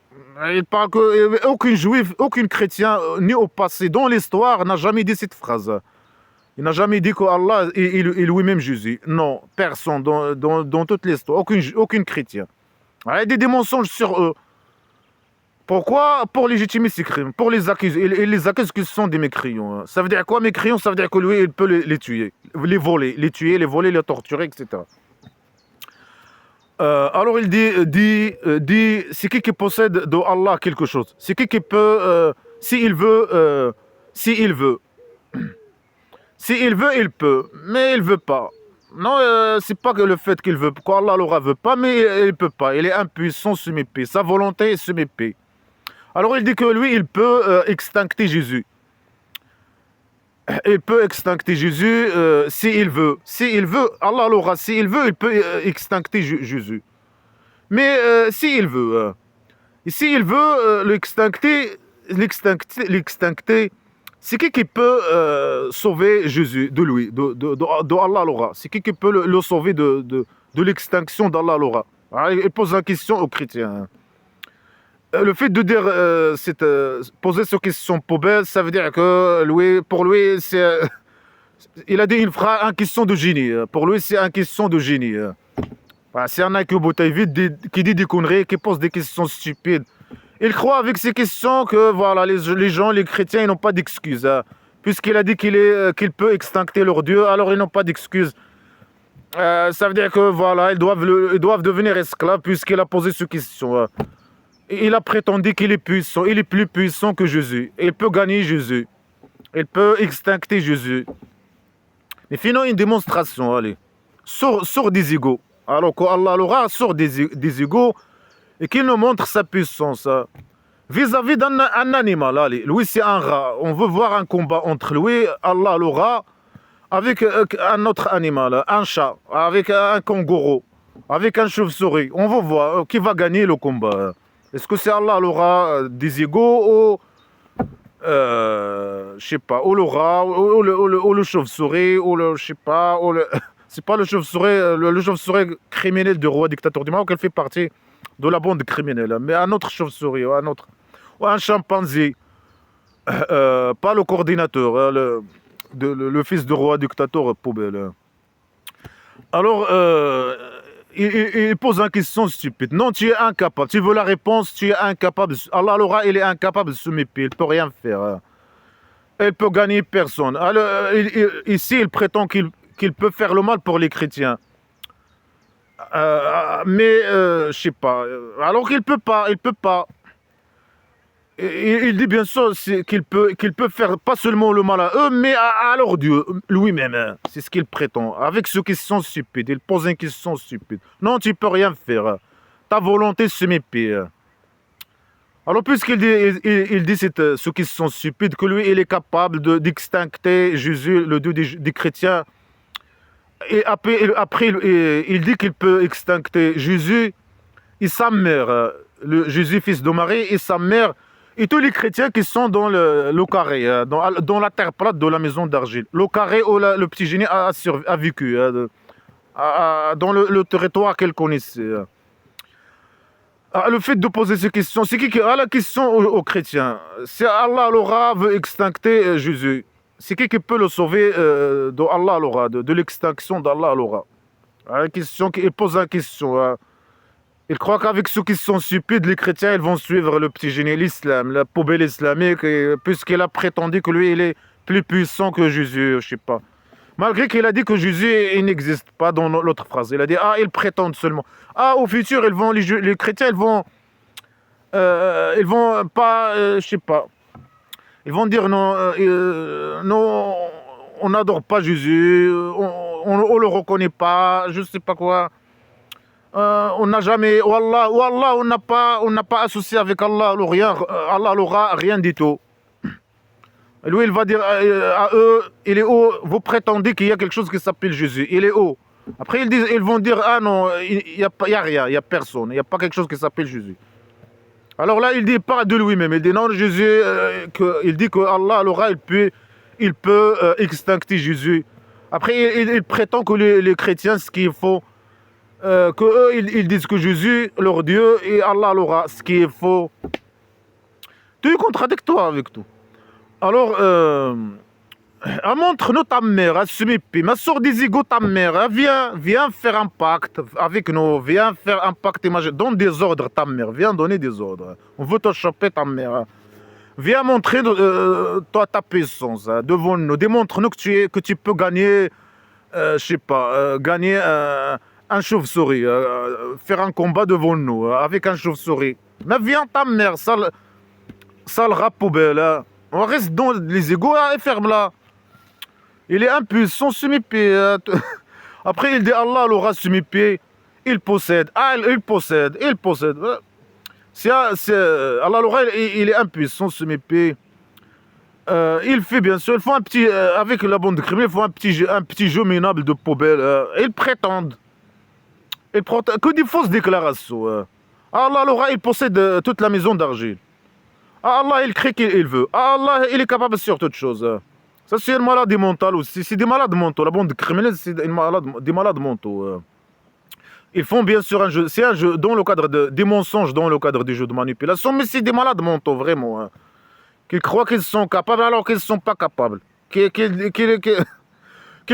Ils parlent que aucun juif, aucun chrétien, ni au passé, dans l'histoire, n'a jamais dit cette phrase. Il n'a jamais dit qu'Allah est lui-même Jésus. Non, personne dans toute l'histoire, aucun chrétien. Il dit des mensonges sur eux. Pourquoi? Pour légitimer ces crimes, pour les accuser. Il les accuse qu'ils sont des mécréants. Ça veut dire quoi, mécréants? Ça veut dire que lui, il peut les tuer, les voler, les tuer, les voler, les torturer, etc. Alors il dit c'est qui possède de Allah quelque chose? C'est qui peut, s'il veut, s'il veut, s'il veut, il peut, mais il veut pas. Non, c'est pas que le fait qu'il veut, qu'Allah l'aura veut pas, mais il peut pas. Il est impuissant sous mes pieds. Sa volonté est sous mes pieds. Alors il dit que lui, il peut extincter Jésus. Il peut extincter Jésus s'il veut. S'il veut, Allah l'aura. S'il veut, il peut extincter Jésus. Mais s'il veut, s'il veut l'extincter, c'est qui peut sauver Jésus de lui, de Allah l'aura? C'est qui peut le sauver de l'extinction d'Allah l'aura? Il pose la question aux chrétiens. Le fait de dire poser cette question poubelle, ça veut dire que pour lui, il a dit une phrase, une question de génie. Pour lui, c'est une question de génie. C'est un qui vide, qui dit des conneries, qui pose des questions stupides. Il croit avec ces questions que voilà, les gens, les chrétiens, ils n'ont pas d'excuses. Puisqu'il a dit qu'il peut extincter leur Dieu, alors ils n'ont pas d'excuses. Ça veut dire que voilà, ils doivent devenir esclaves puisqu'il a posé ces questions. Il a prétendu qu'il est puissant, il est plus puissant que Jésus. Il peut gagner Jésus. Il peut extincter Jésus. Mais finalement, une démonstration, allez. Sort des égaux. Alors qu'Allah l'aura sort des égaux et qu'il nous montre sa puissance. Vis-à-vis d'un animal, allez. Lui, c'est un rat. On veut voir un combat entre lui, Allah l'aura, avec un autre animal, un chat, avec un kangourou, avec un chauve-souris. On veut voir qui va gagner le combat. Est-ce que c'est Allah l'aura des égaux ou, je sais pas, ou le rat, ou le chauve-souris, ou le, je sais pas, ou le... C'est pas le chauve-souris, le chauve-souris criminel du roi dictateur du Maroc, elle fait partie de la bande criminelle. Mais un autre chauve-souris, ou un chimpanzé, pas le coordinateur, le fils du roi dictateur poubelle. Alors, il pose une question stupide. Non, tu es incapable. Tu veux la réponse, tu es incapable. Allah l'aura, il est incapable de se mépier. Il ne peut rien faire. Il peut gagner personne. Alors, ici, il prétend qu'il peut faire le mal pour les chrétiens. Mais, je sais pas. Alors qu'il peut pas. Il dit bien sûr qu'il peut faire pas seulement le mal à eux, mais à leur Dieu lui-même, hein. C'est ce qu'il prétend. Avec ceux qui sont stupides, il pose une question stupide. Non, tu peux rien faire. Ta volonté se mépie. Alors, puisqu'il dit, il dit ceux qui sont stupides, que lui, il est capable d'extincter Jésus, le Dieu des chrétiens. Et après il dit qu'il peut extincter Jésus et sa mère, Jésus, fils de Marie, et sa mère, et tous les chrétiens qui sont dans le carré, dans la terre plate de la maison d'argile. Le carré où le petit génie a vécu, dans le territoire qu'elle connaissait. Le fait de poser ces questions, c'est qui a la question aux chrétiens? Si Allah l'aura veut extincter Jésus, c'est qui peut le sauver de Allah l'aura, de l'extinction d'Allah l'aura? La question, il pose la question. Il croit qu'avec ceux qui sont stupides, les chrétiens, ils vont suivre le petit génie, l'islam, la poubelle islamique, puisqu'il a prétendu que lui, il est plus puissant que Jésus, je sais pas. Malgré qu'il a dit que Jésus, il n'existe pas dans l'autre phrase. Il a dit, ils prétendent seulement. Au futur, les chrétiens, ils vont pas, je sais pas. Ils vont dire non, non, on n'adore pas Jésus, on le reconnaît pas, je sais pas quoi. On n'a jamais, Wallah, on n'a pas associé avec Allah, rien, Allah l'aura rien du tout. Lui, il va dire à eux, il est où? Vous prétendez qu'il y a quelque chose qui s'appelle Jésus. Il est où? Après, ils vont dire, ah non, il n'y a rien, il n'y a personne. Il n'y a pas quelque chose qui s'appelle Jésus. Alors là, il dit pas de lui-même. Il dit non, Jésus, il dit que Allah, l'aura, il peut extincter Jésus. Après, il prétend que les chrétiens, ce qu'il faut, que eux, ils disent que Jésus, leur Dieu, et Allah, l'aura, ce qui est faux. Tout est contradictoire avec tout. Alors, montre-nous ta mère, ma soeur Dizigo, ta mère, viens faire un pacte avec nous, viens faire un pacte imaginaire, donne des ordres ta mère, viens donner des ordres. On veut te choper ta mère. Viens montrer toi ta puissance devant nous, démontre-nous que tu peux gagner, je sais pas, gagner un chauve-souris, faire un combat devant nous avec un chauve-souris. Mais viens ta mère, sale rap poubelle. On reste dans les égos et ferme-la. Il est impuissant, semi-pied. Après, il dit Allah l'aura semi-pied. Il possède. Il possède. Allah l'aura, il est impuissant, semi-pied. Il fait bien sûr, il faut un petit, avec la bande criminelle, il faut un petit jeu minable de poubelle. Ils prétendent. Que des fausses déclarations. Allah l'aura, il possède toute la maison d'argile. Allah, il crée qu'il veut. Allah, il est capable sur toute chose. Ça, c'est une maladie mentale aussi. C'est des malades mentaux. La bande criminelle, c'est des malades mentaux. Ils font bien sûr un jeu. C'est un jeu dans le cadre des mensonges, dans le cadre des jeux de manipulation, mais c'est des malades mentaux, vraiment. Qu'ils croient qu'ils sont capables alors qu'ils ne sont pas capables. Qu'ils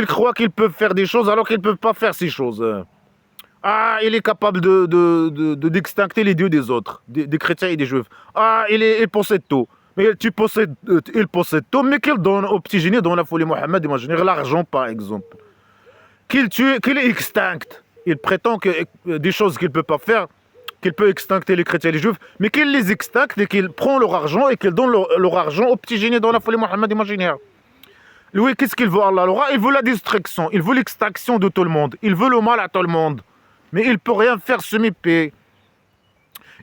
croient qu'ils peuvent faire des choses alors qu'ils ne peuvent pas faire ces choses. Il est capable d'extincter les dieux des autres, des chrétiens et des juifs. Il possède tout. Mais il possède tout, mais qu'il donne au petit génie dans la folie Mohammed, imaginer l'argent par exemple. Qu'il tue, qu'il extincte. Il prétend que des choses qu'il ne peut pas faire, qu'il peut extincter les chrétiens et les juifs, mais qu'il les extincte et qu'il prend leur argent et qu'il donne leur argent au petit génie dans la folie Mohammed imaginaire. Lui, qu'est-ce qu'il veut Allah? Il veut la destruction, il veut l'extinction de tout le monde, il veut le mal à tout le monde. Mais il ne peut rien faire semi-paix.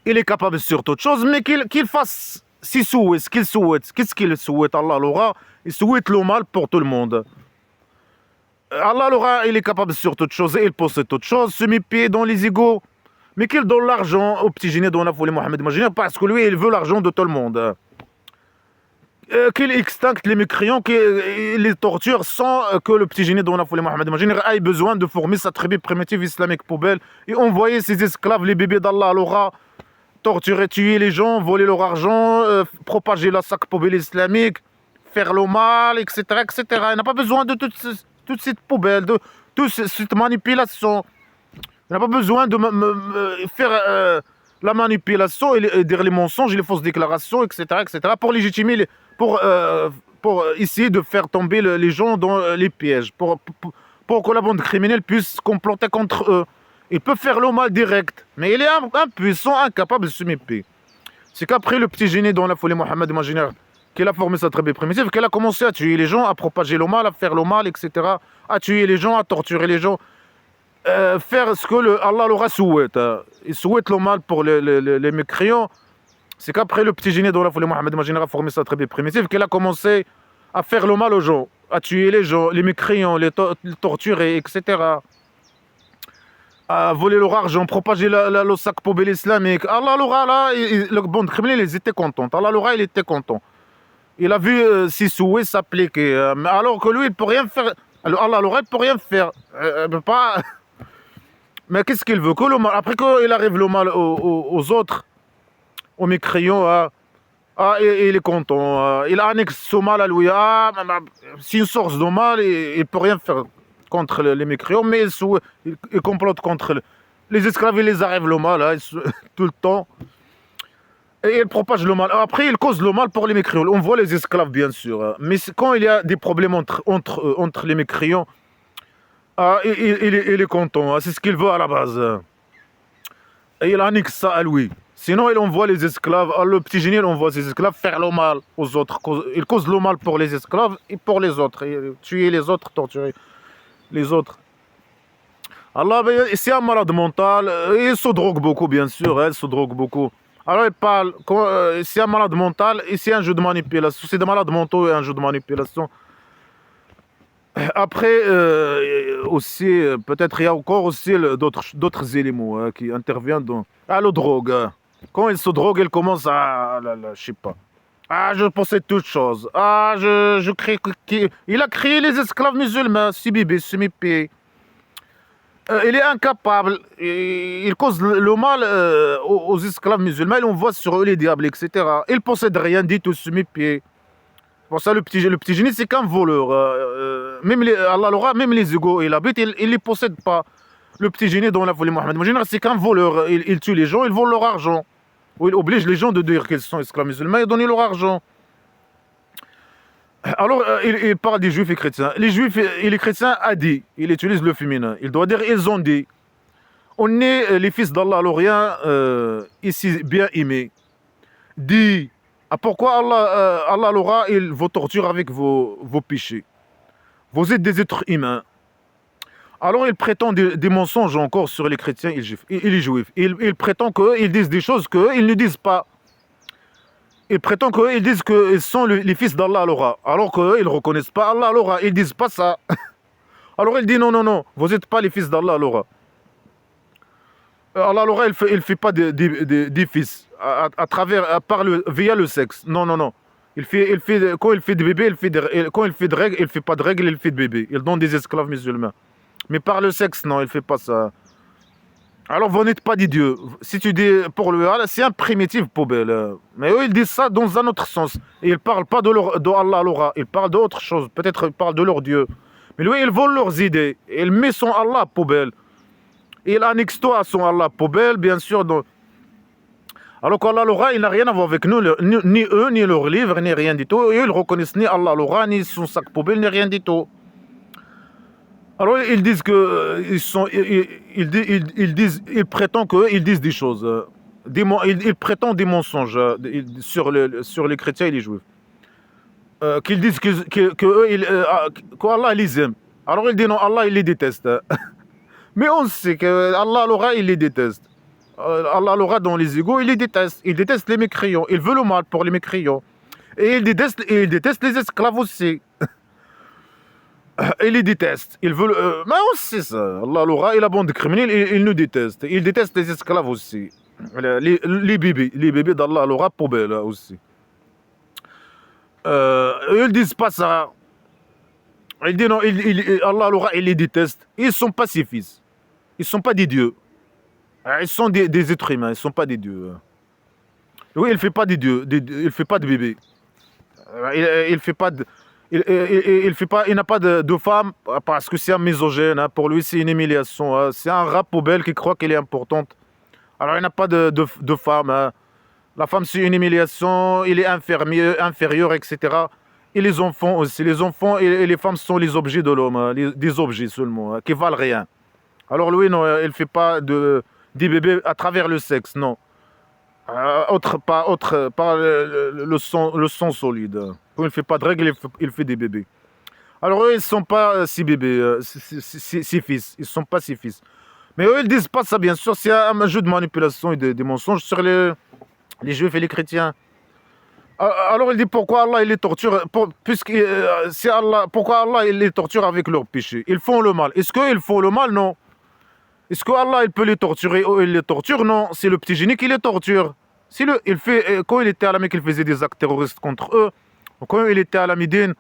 Il est capable sur toute chose, mais qu'il fasse ce qu'il souhaite. Qu'est-ce qu'il souhaite, Allah l'aura? Il souhaite le mal pour tout le monde. Allah l'aura, il est capable sur toute chose, et il possède toute chose, semi-paix dans les égaux. Mais qu'il donne l'argent au petit génie dans la folie Mohammed imaginaire, parce que lui, il veut l'argent de tout le monde. Qu'il extincte les mécréants, qu'il les torture sans que le petit génie dans la folie Mohammed imaginaire ait besoin de former sa tribu primitive islamique poubelle et envoyer ses esclaves, les bébés d'Allah, l'aura, torturer, tuer les gens, voler leur argent, propager la sac poubelle islamique, faire le mal, etc. etc. Il n'a pas besoin de toute cette poubelle, de toute cette manipulation. Il n'a pas besoin de faire la manipulation et dire les mensonges et les fausses déclarations, etc. etc. pour légitimer, pour essayer de faire tomber les gens dans les pièges, pour que la bande criminelle puisse comploter contre eux. Il peut faire le mal direct, mais il est impuissant, incapable de se méfier. C'est qu'après le petit génie dans la folie Mohammed imaginaire, qu'il a formé sa tribu primitive, qu'elle a commencé à tuer les gens, à propager le mal, à faire le mal, etc. À tuer les gens, à torturer les gens. Faire ce que Allah leur souhaite. Il souhaite le mal pour les mécréants. C'est qu'après le petit génie dans la folie Mohammed imaginaire a formé sa tribu primitive, qu'elle a commencé à faire le mal aux gens, à tuer les gens, les mécréants, les torturer, etc. À voler leur argent, propager le sac poubelle islamique. Allah l'aura là, le bon criminel, ils étaient contents. Allah l'aura, il était content. Il a vu ses souhaits s'appliquer. Alors que lui, il ne peut rien faire. Allah l'aura, il ne peut rien faire. Il peut pas. Mais qu'est-ce qu'il veut que le mal. Après qu'il arrive le mal aux autres, aux mécréants, il est content. Il annexe ce mal à lui. C'est une source de mal, il ne peut rien faire contre les mécréants, mais il complote contre les esclaves, il les arrive le mal, tout le temps. Et il propage le mal. Après, il cause le mal pour les mécréants. On voit les esclaves, bien sûr. Mais quand il y a des problèmes entre les mécréants, il est content. C'est ce qu'il veut à la base. Et il annexe ça à lui. Sinon, il envoie les esclaves. Le petit génie, il envoie ses esclaves faire le mal aux autres. Il cause le mal pour les esclaves et pour les autres. Tuer les autres, torturer les autres. Allah, c'est un malade mental. Il se drogue beaucoup, bien sûr. Il se drogue beaucoup. Alors, il parle. C'est un malade mental et c'est un jeu de manipulation. C'est des malades mentaux et un jeu de manipulation. Après, aussi, peut-être il y a encore aussi d'autres éléments qui interviennent dans la drogue. Quand il se drogue, il commence à, je sais pas. Je possède toutes choses. Je crée. Il a créé les esclaves musulmans, Sibibé, Sumipi. Il est incapable. Il cause le mal aux esclaves musulmans. Il envoie sur eux les diables, etc. Il possède rien dit tout, Sumipi. Pour ça, le petit génie, c'est qu'un voleur. Même Allah l'aura, même les égaux, il habite, il ne les possède pas. Le petit génie dans la folie Mohammed, c'est qu'un voleur. Il tue les gens, il vole leur argent. Ou il oblige les gens de dire qu'ils sont esclaves musulmans et donner leur argent. Alors, il parle des juifs et chrétiens. Les juifs et les chrétiens a dit, il utilise le féminin. Il doit dire, ils ont dit, on est les fils d'Allah, alors rien ici bien aimé. Dit, pourquoi Allah l'aura, il vous torture avec vos péchés. Vous êtes des êtres humains. Alors il prétend des mensonges encore sur les chrétiens et les juifs. Il prétend qu'ils disent des choses qu'ils ne disent pas. Il prétend qu'ils disent qu'ils sont les fils d'Allah alors qu'ils ne reconnaissent pas Allah alors ils ne disent pas ça. Alors il dit non, vous n'êtes pas les fils d'Allah alors. Allah alors il fait pas des fils via le sexe. Non. Quand il fait des bébés, quand il fait de règles, il fait pas de règles, il fait de bébés. Il donne des esclaves musulmans. Mais par le sexe, non, il fait pas ça. Alors vous n'êtes pas des dieux. Si tu dis pour lui, c'est un primitif poubelle. Mais eux, ils disent ça dans un autre sens. Et ils ne parlent pas de Allah alors. Ils parlent d'autre chose. Peut-être ils parlent de leur Dieu. Mais lui, ils volent leurs idées. Il met son Allah poubelle. Il annexe toi à son Allah poubelle, bien sûr. Alors qu'Allah l'aura, il n'a rien à voir avec nous, ni eux, ni leurs livres, ni rien du tout. Et eux, ils reconnaissent ni Allah l'aura, ni son sac poubelle, ni rien du tout. Alors ils disent que ils prétendent qu'ils disent des choses, ils prétendent des mensonges sur les chrétiens et les juifs, qu'ils disent qu'Allah les aime. Alors ils disent non, Allah il les déteste. Mais on sait que Allah l'aura, il les déteste. Allah l'aura dans les égaux, il les déteste. Il déteste les mécréants. Il veut le mal pour les mécréants. Et il déteste les esclaves aussi. Il les déteste. Il veut. Mais on sait ça. Allah l'aura, il a bande de criminels, il nous déteste. Il déteste les esclaves aussi. Les bébés d'Allah l'aura poubelle aussi. Ils disent pas ça. Il dit non, Allah l'aura, il les déteste. Ils sont pas ses fils. Ils sont pas des dieux. Ils sont des êtres humains, ils ne sont pas des dieux. Oui, il ne fait pas des dieux, il ne fait pas de bébés. Il fait pas de, il n'a pas de femme parce que c'est un misogène. Pour lui, c'est une humiliation. C'est un rat poubelle qui croit qu'elle est importante. Alors, il n'a pas de femme. La femme, c'est une humiliation, il est inférieur, etc. Et les enfants aussi. Les enfants et les femmes sont les objets de l'homme, des objets seulement, qui valent rien. Alors lui, non, il ne fait pas des bébés à travers le sexe, non. Pas le sang solide. Quand il ne fait pas de règles, il fait des bébés. Alors eux, ils ne sont pas six bébés, six fils. Ils ne sont pas six fils. Mais eux, ils disent pas ça, bien sûr. C'est un jeu de manipulation et des mensonges sur les juifs et les chrétiens. Alors il dit pourquoi Allah il les torture, pourquoi Allah il les torture avec leurs péchés. Ils font le mal. Est-ce qu'ils font le mal? Non. Est-ce que Allah il peut les torturer ou il les torture? Non. C'est le petit génie qui les torture. Quand il était à la Mecque, il faisait des actes terroristes contre eux. Quand il était à la Médine,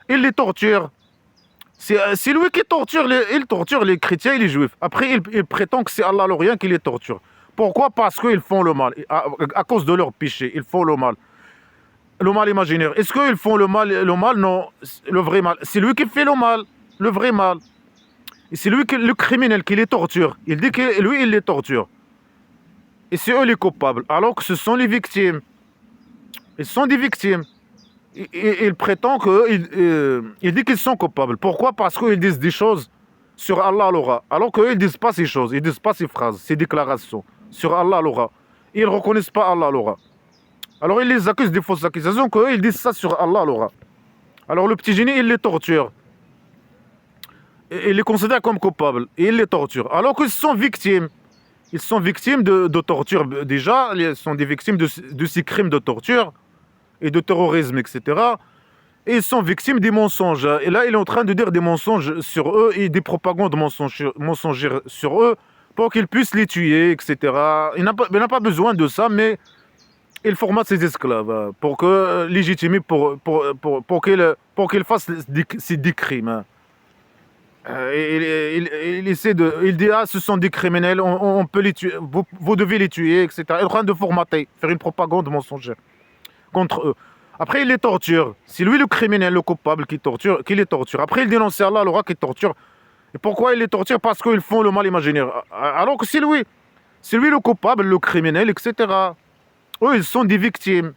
il les torture. C'est lui qui il torture les chrétiens et les juifs. Après, il prétend que c'est Allah l'Orient qui les torture. Pourquoi? Parce qu'ils font le mal. À cause de leurs péchés, ils font le mal. Le mal imaginaire. Est-ce qu'ils font le mal? Le mal, non. Le vrai mal. C'est lui qui fait le mal. Le vrai mal. Et c'est lui, le criminel, qui les torture. Il dit que lui, il les torture. Et c'est eux les coupables. Alors que ce sont les victimes. Ils sont des victimes. Il prétend il dit qu'ils sont coupables. Pourquoi? Parce qu'ils disent des choses sur Allah l'aura. Alors qu'eux, ils ne disent pas ces choses. Ils ne disent pas ces phrases, ces déclarations sur Allah l'aura. Ils ne reconnaissent pas Allah l'aura. Alors ils les accusent des fausses accusations qu'eux, ils disent ça sur Allah l'aura. Alors le petit génie, il les torture. Il les considère comme coupables. Et il les torture. Alors qu'ils sont victimes. Ils sont victimes de torture. Déjà, ils sont des victimes de ces crimes de torture et de terrorisme, etc. Et ils sont victimes des mensonges. Et là, il est en train de dire des mensonges sur eux et des propagandes mensongères sur eux pour qu'ils puissent les tuer, etc. Il n'a pas besoin de ça, mais il formate ses esclaves pour que légitimer pour qu'ils fassent ces crimes. Il dit ce sont des criminels, on peut les tuer, vous devez les tuer, etc. Il est en train de formater, faire une propagande mensongère contre eux. Après, il les torture. C'est lui le criminel, le coupable qui les torture. Après, il dénonce Allah, le roi qui torture. Et pourquoi il les torture? Parce qu'ils font le mal imaginaire. Alors que c'est lui le coupable, le criminel, etc. Eux, ils sont des victimes.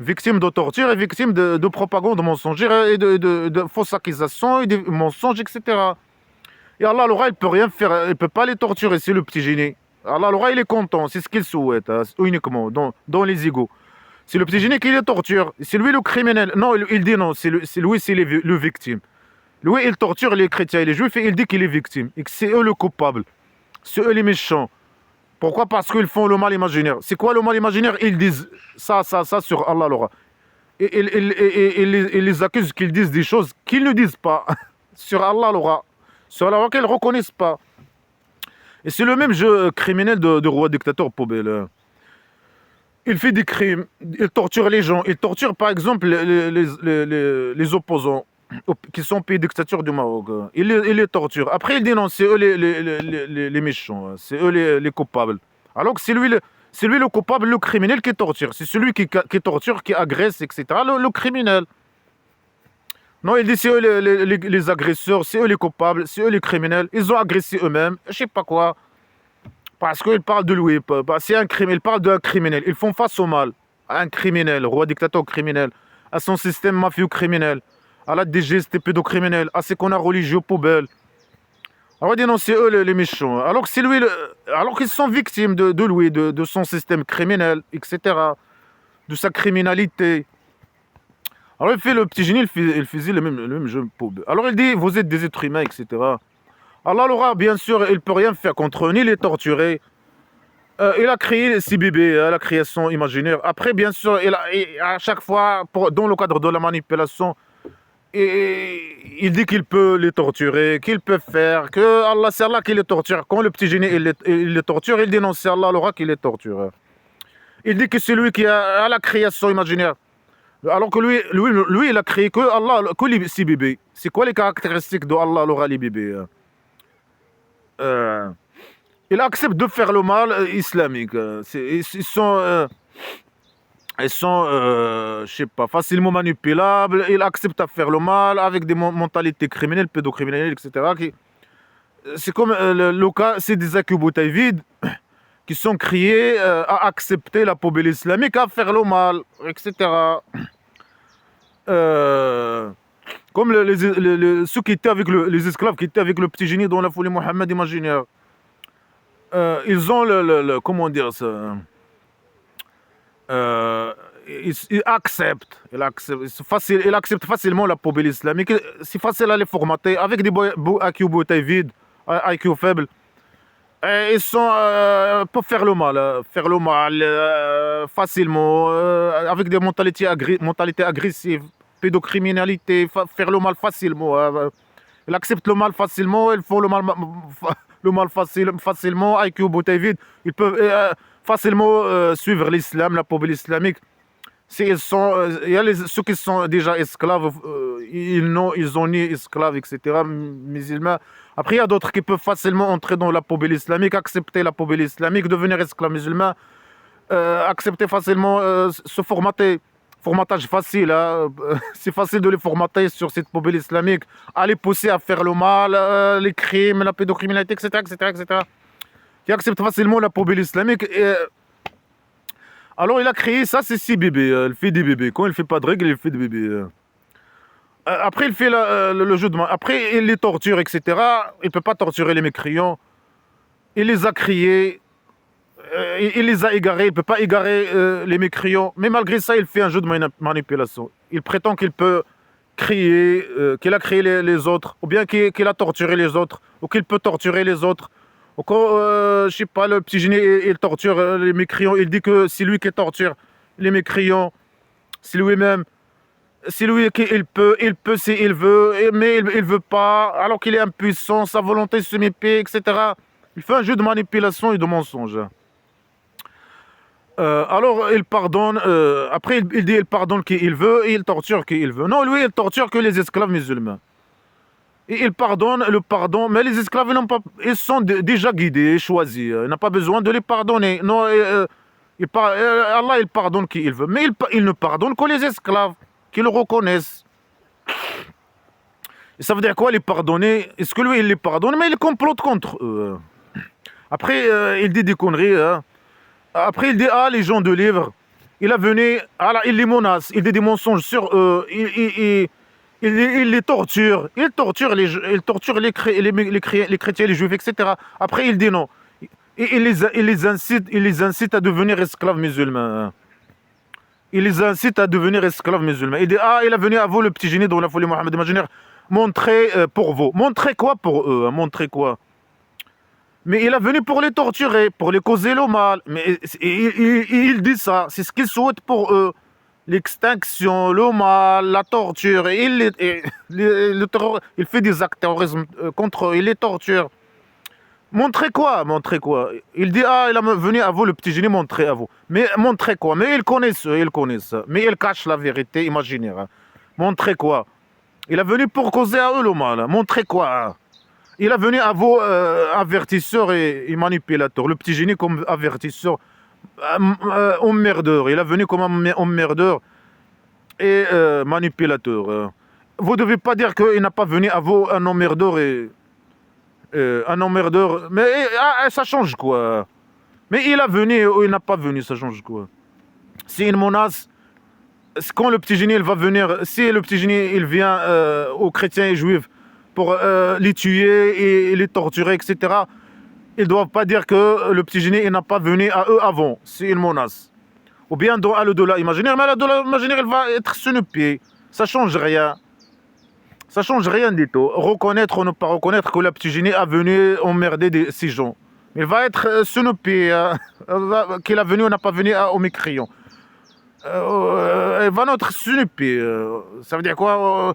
Victimes de torture et victimes de propagande mensongère et de fausses accusations et de mensonges, etc. Et Allah, le roi, il peut rien faire. Il ne peut pas les torturer, c'est le petit génie. Allah, le roi, il est content. C'est ce qu'il souhaite, uniquement, dans les égos. C'est le petit génie qui les torture. C'est lui le criminel. Non, il dit non, c'est le victime. Lui, il torture les chrétiens et les juifs et il dit qu'il est victime. Et que c'est eux le coupable. C'est eux les méchants. Pourquoi? Parce qu'ils font le mal imaginaire. C'est quoi le mal imaginaire? Ils disent ça sur Allah l'aura. Et ils les accusent qu'ils disent des choses qu'ils ne disent pas sur Allah l'aura. Sur Allah l'aura qu'ils ne reconnaissent pas. Et c'est le même jeu criminel de roi dictateur Pobel. Il fait des crimes, il torture les gens. Il torture par exemple les opposants qui sont pays dictature du Maroc. Il les torture. Après, il dénonce, c'est eux les méchants, c'est eux les coupables. Alors que c'est lui le coupable, le criminel qui torture. C'est celui qui torture, qui agresse, etc. Le criminel. Non, il dit c'est eux les agresseurs, c'est eux les coupables, c'est eux les criminels. Ils ont agressé eux-mêmes, je sais pas quoi. Parce qu'il parle de lui. C'est un criminel. Il parle d'un criminel. Ils font face au mal. À un criminel, roi dictateur criminel. À son système mafieux criminel. À la DGST pédocriminel. À ses connards religieux poubelles. Alors, il dit non, c'est eux les méchants. Alors que c'est lui, alors qu'ils sont victimes de lui, de son système criminel, etc. De sa criminalité. Alors, il fait le petit génie, il faisait le même jeu poubelle. Alors, il dit, vous êtes des êtres humains, etc. Allah l'aura, bien sûr, il ne peut rien faire contre eux, ni les torturer. Il a créé ces bébés, la création imaginaire. Après, bien sûr, à chaque fois, dans le cadre de la manipulation, il dit qu'il peut les torturer, qu'il peut faire, que Allah, c'est Allah qui les torture. Quand le petit génie il les torture, il dénonce c'est Allah l'aura qui les torture. Il dit que c'est lui qui a la création imaginaire. Alors que lui, il a créé que Allah, que ces bébés. C'est quoi les caractéristiques de Allah l'aura les bébés? Il accepte de faire le mal islamique. Ils sont je sais pas, facilement manipulables. Il accepte à faire le mal avec des mentalités criminelles, pédocriminelles, etc. C'est comme le cas, c'est des Akubutaïvides qui sont créés à accepter la poubelle islamique, à faire le mal, etc. Comme ceux qui étaient avec les esclaves qui étaient avec le petit génie dans la folie Mohammed imaginaire. Ils ont comment dire ça? il accepte facilement la poubelle islamique. C'est facile à les formater avec des IQ bouteilles vides, IQ faible. Et ils sont pour faire le mal facilement, avec des mentalités agressives, pédocriminalité, faire le mal facilement. Ils acceptent le mal facilement, ils font le mal facilement, IQ bouteille vide. Ils peuvent facilement suivre l'islam, la poubelle islamique. Il y a ceux qui sont déjà esclaves, ils ont ni esclaves, etc., musulmans. Après, il y a d'autres qui peuvent facilement entrer dans la poubelle islamique, accepter la poubelle islamique, devenir esclaves musulmans, accepter facilement se formater. Formatage facile, hein. C'est facile de les formater sur cette poubelle islamique, à les pousser à faire le mal, les crimes, la pédocriminalité, etc., etc., etc. Qui acceptent facilement la poubelle islamique. Alors, il a créé ça, c'est 6 bébés. Il fait des bébés. Quand il fait pas de règles, il fait des bébés. Après, il fait le jeu de main. Après, il les torture, etc. Il ne peut pas torturer les mécréants. Il les a criés. Il les a égarés. Il ne peut pas égarer les mécréants. Mais malgré ça, il fait un jeu de manipulation. Il prétend qu'il peut crier, qu'il a créé les autres, ou bien qu'il a torturé les autres, ou qu'il peut torturer les autres. Ou quand, je sais pas, le petit génie, il torture les mécréants, il dit que c'est lui qui torture les mécréants, c'est lui-même, c'est lui qui il peut s'il veut, mais il veut pas, alors qu'il est impuissant, sa volonté se méfie, etc. Il fait un jeu de manipulation et de mensonge. Alors il pardonne, après il dit il pardonne qui il veut et il torture qui il veut. Non, lui il torture que les esclaves musulmans. Et il pardonne le pardon, mais les esclaves ils sont déjà guidés, choisis. Il n'a pas besoin de les pardonner. Non, Allah il pardonne qui il veut, mais il ne pardonne que les esclaves qui le reconnaissent. Et ça veut dire quoi les pardonner? Est-ce que lui il les pardonne, mais il complote contre eux. Après il dit des conneries. Hein. Après, il dit, les gens de livre, il a venu, il les menace, il dit des mensonges sur eux, il les torture, il torture les chrétiens, les juifs, etc. Après, il dit non. Il les incite à devenir esclaves musulmans. Il les incite à devenir esclaves musulmans. Il dit, il a venu à vous, le petit génie dans la folie Mohammed imaginaire, montrer pour vous. Montrer quoi pour eux? Montrer quoi? Mais il est venu pour les torturer, pour les causer le mal. Mais il dit ça, c'est ce qu'il souhaite pour eux. L'extinction, le mal, la torture. Il fait des actes terrorisme contre eux, il les torture. Montrez quoi? Montrez quoi? Il dit, il est venu à vous, le petit génie, montrer à vous. Mais montrez quoi? Mais ils connaissent. Mais ils cachent la vérité imaginaire. Montrez quoi? Il est venu pour causer à eux le mal. Montrez quoi? Il est venu à vos avertisseurs et manipulateurs. Le petit génie comme avertisseur, emmerdeur. Il est venu comme emmerdeur et manipulateur. Vous ne devez pas dire qu'il n'a pas venu à vous un emmerdeur et un emmerdeur. Mais ça change quoi? Mais il est venu ou il n'a pas venu, ça change quoi? C'est une menace. Quand le petit génie il va venir, si le petit génie il vient aux chrétiens et juifs, pour les tuer et les torturer, etc. Ils ne doivent pas dire que le petit génie n'a pas venu à eux avant. C'est une menace. Ou bien dans l'au-delà imaginaire. Mais l'au-delà imaginaire, il va être sur le pied. Ça ne change rien. Ça ne change rien du tout. Reconnaître ou ne pas reconnaître que le petit génie a venu emmerder ces gens. Il va être sur le pied. Qu'il a venu ou n'a pas venu aux mécréants. Il va être sur le pied. Ça veut dire quoi?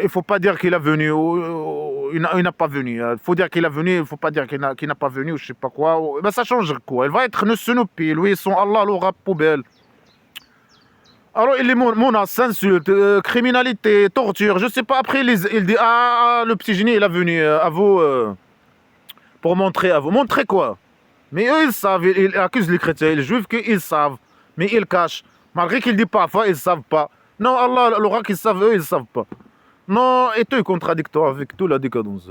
Il ne faut pas dire qu'il est venu ou il n'a pas venu. Il faut dire qu'il est venu, il ne faut pas dire qu'il n'a pas venu ou je ne sais pas quoi. Ben ça change quoi? Il va être sur nos pieds. Lui, son Allah l'aura poubelle. Alors, il est menace, insulte, criminalité, torture, je ne sais pas. Après, il dit, le petit génie, il est venu à vous pour montrer à vous. Montrer quoi? Mais eux, ils savent. Ils accusent les chrétiens et les juifs qu'ils savent. Mais ils cachent. Malgré qu'ils disent parfois, ils ne savent pas. Non, Allah l'aura qu'ils savent, eux, ils ne savent pas. Non, et tout est contradictoire avec toute la décadence.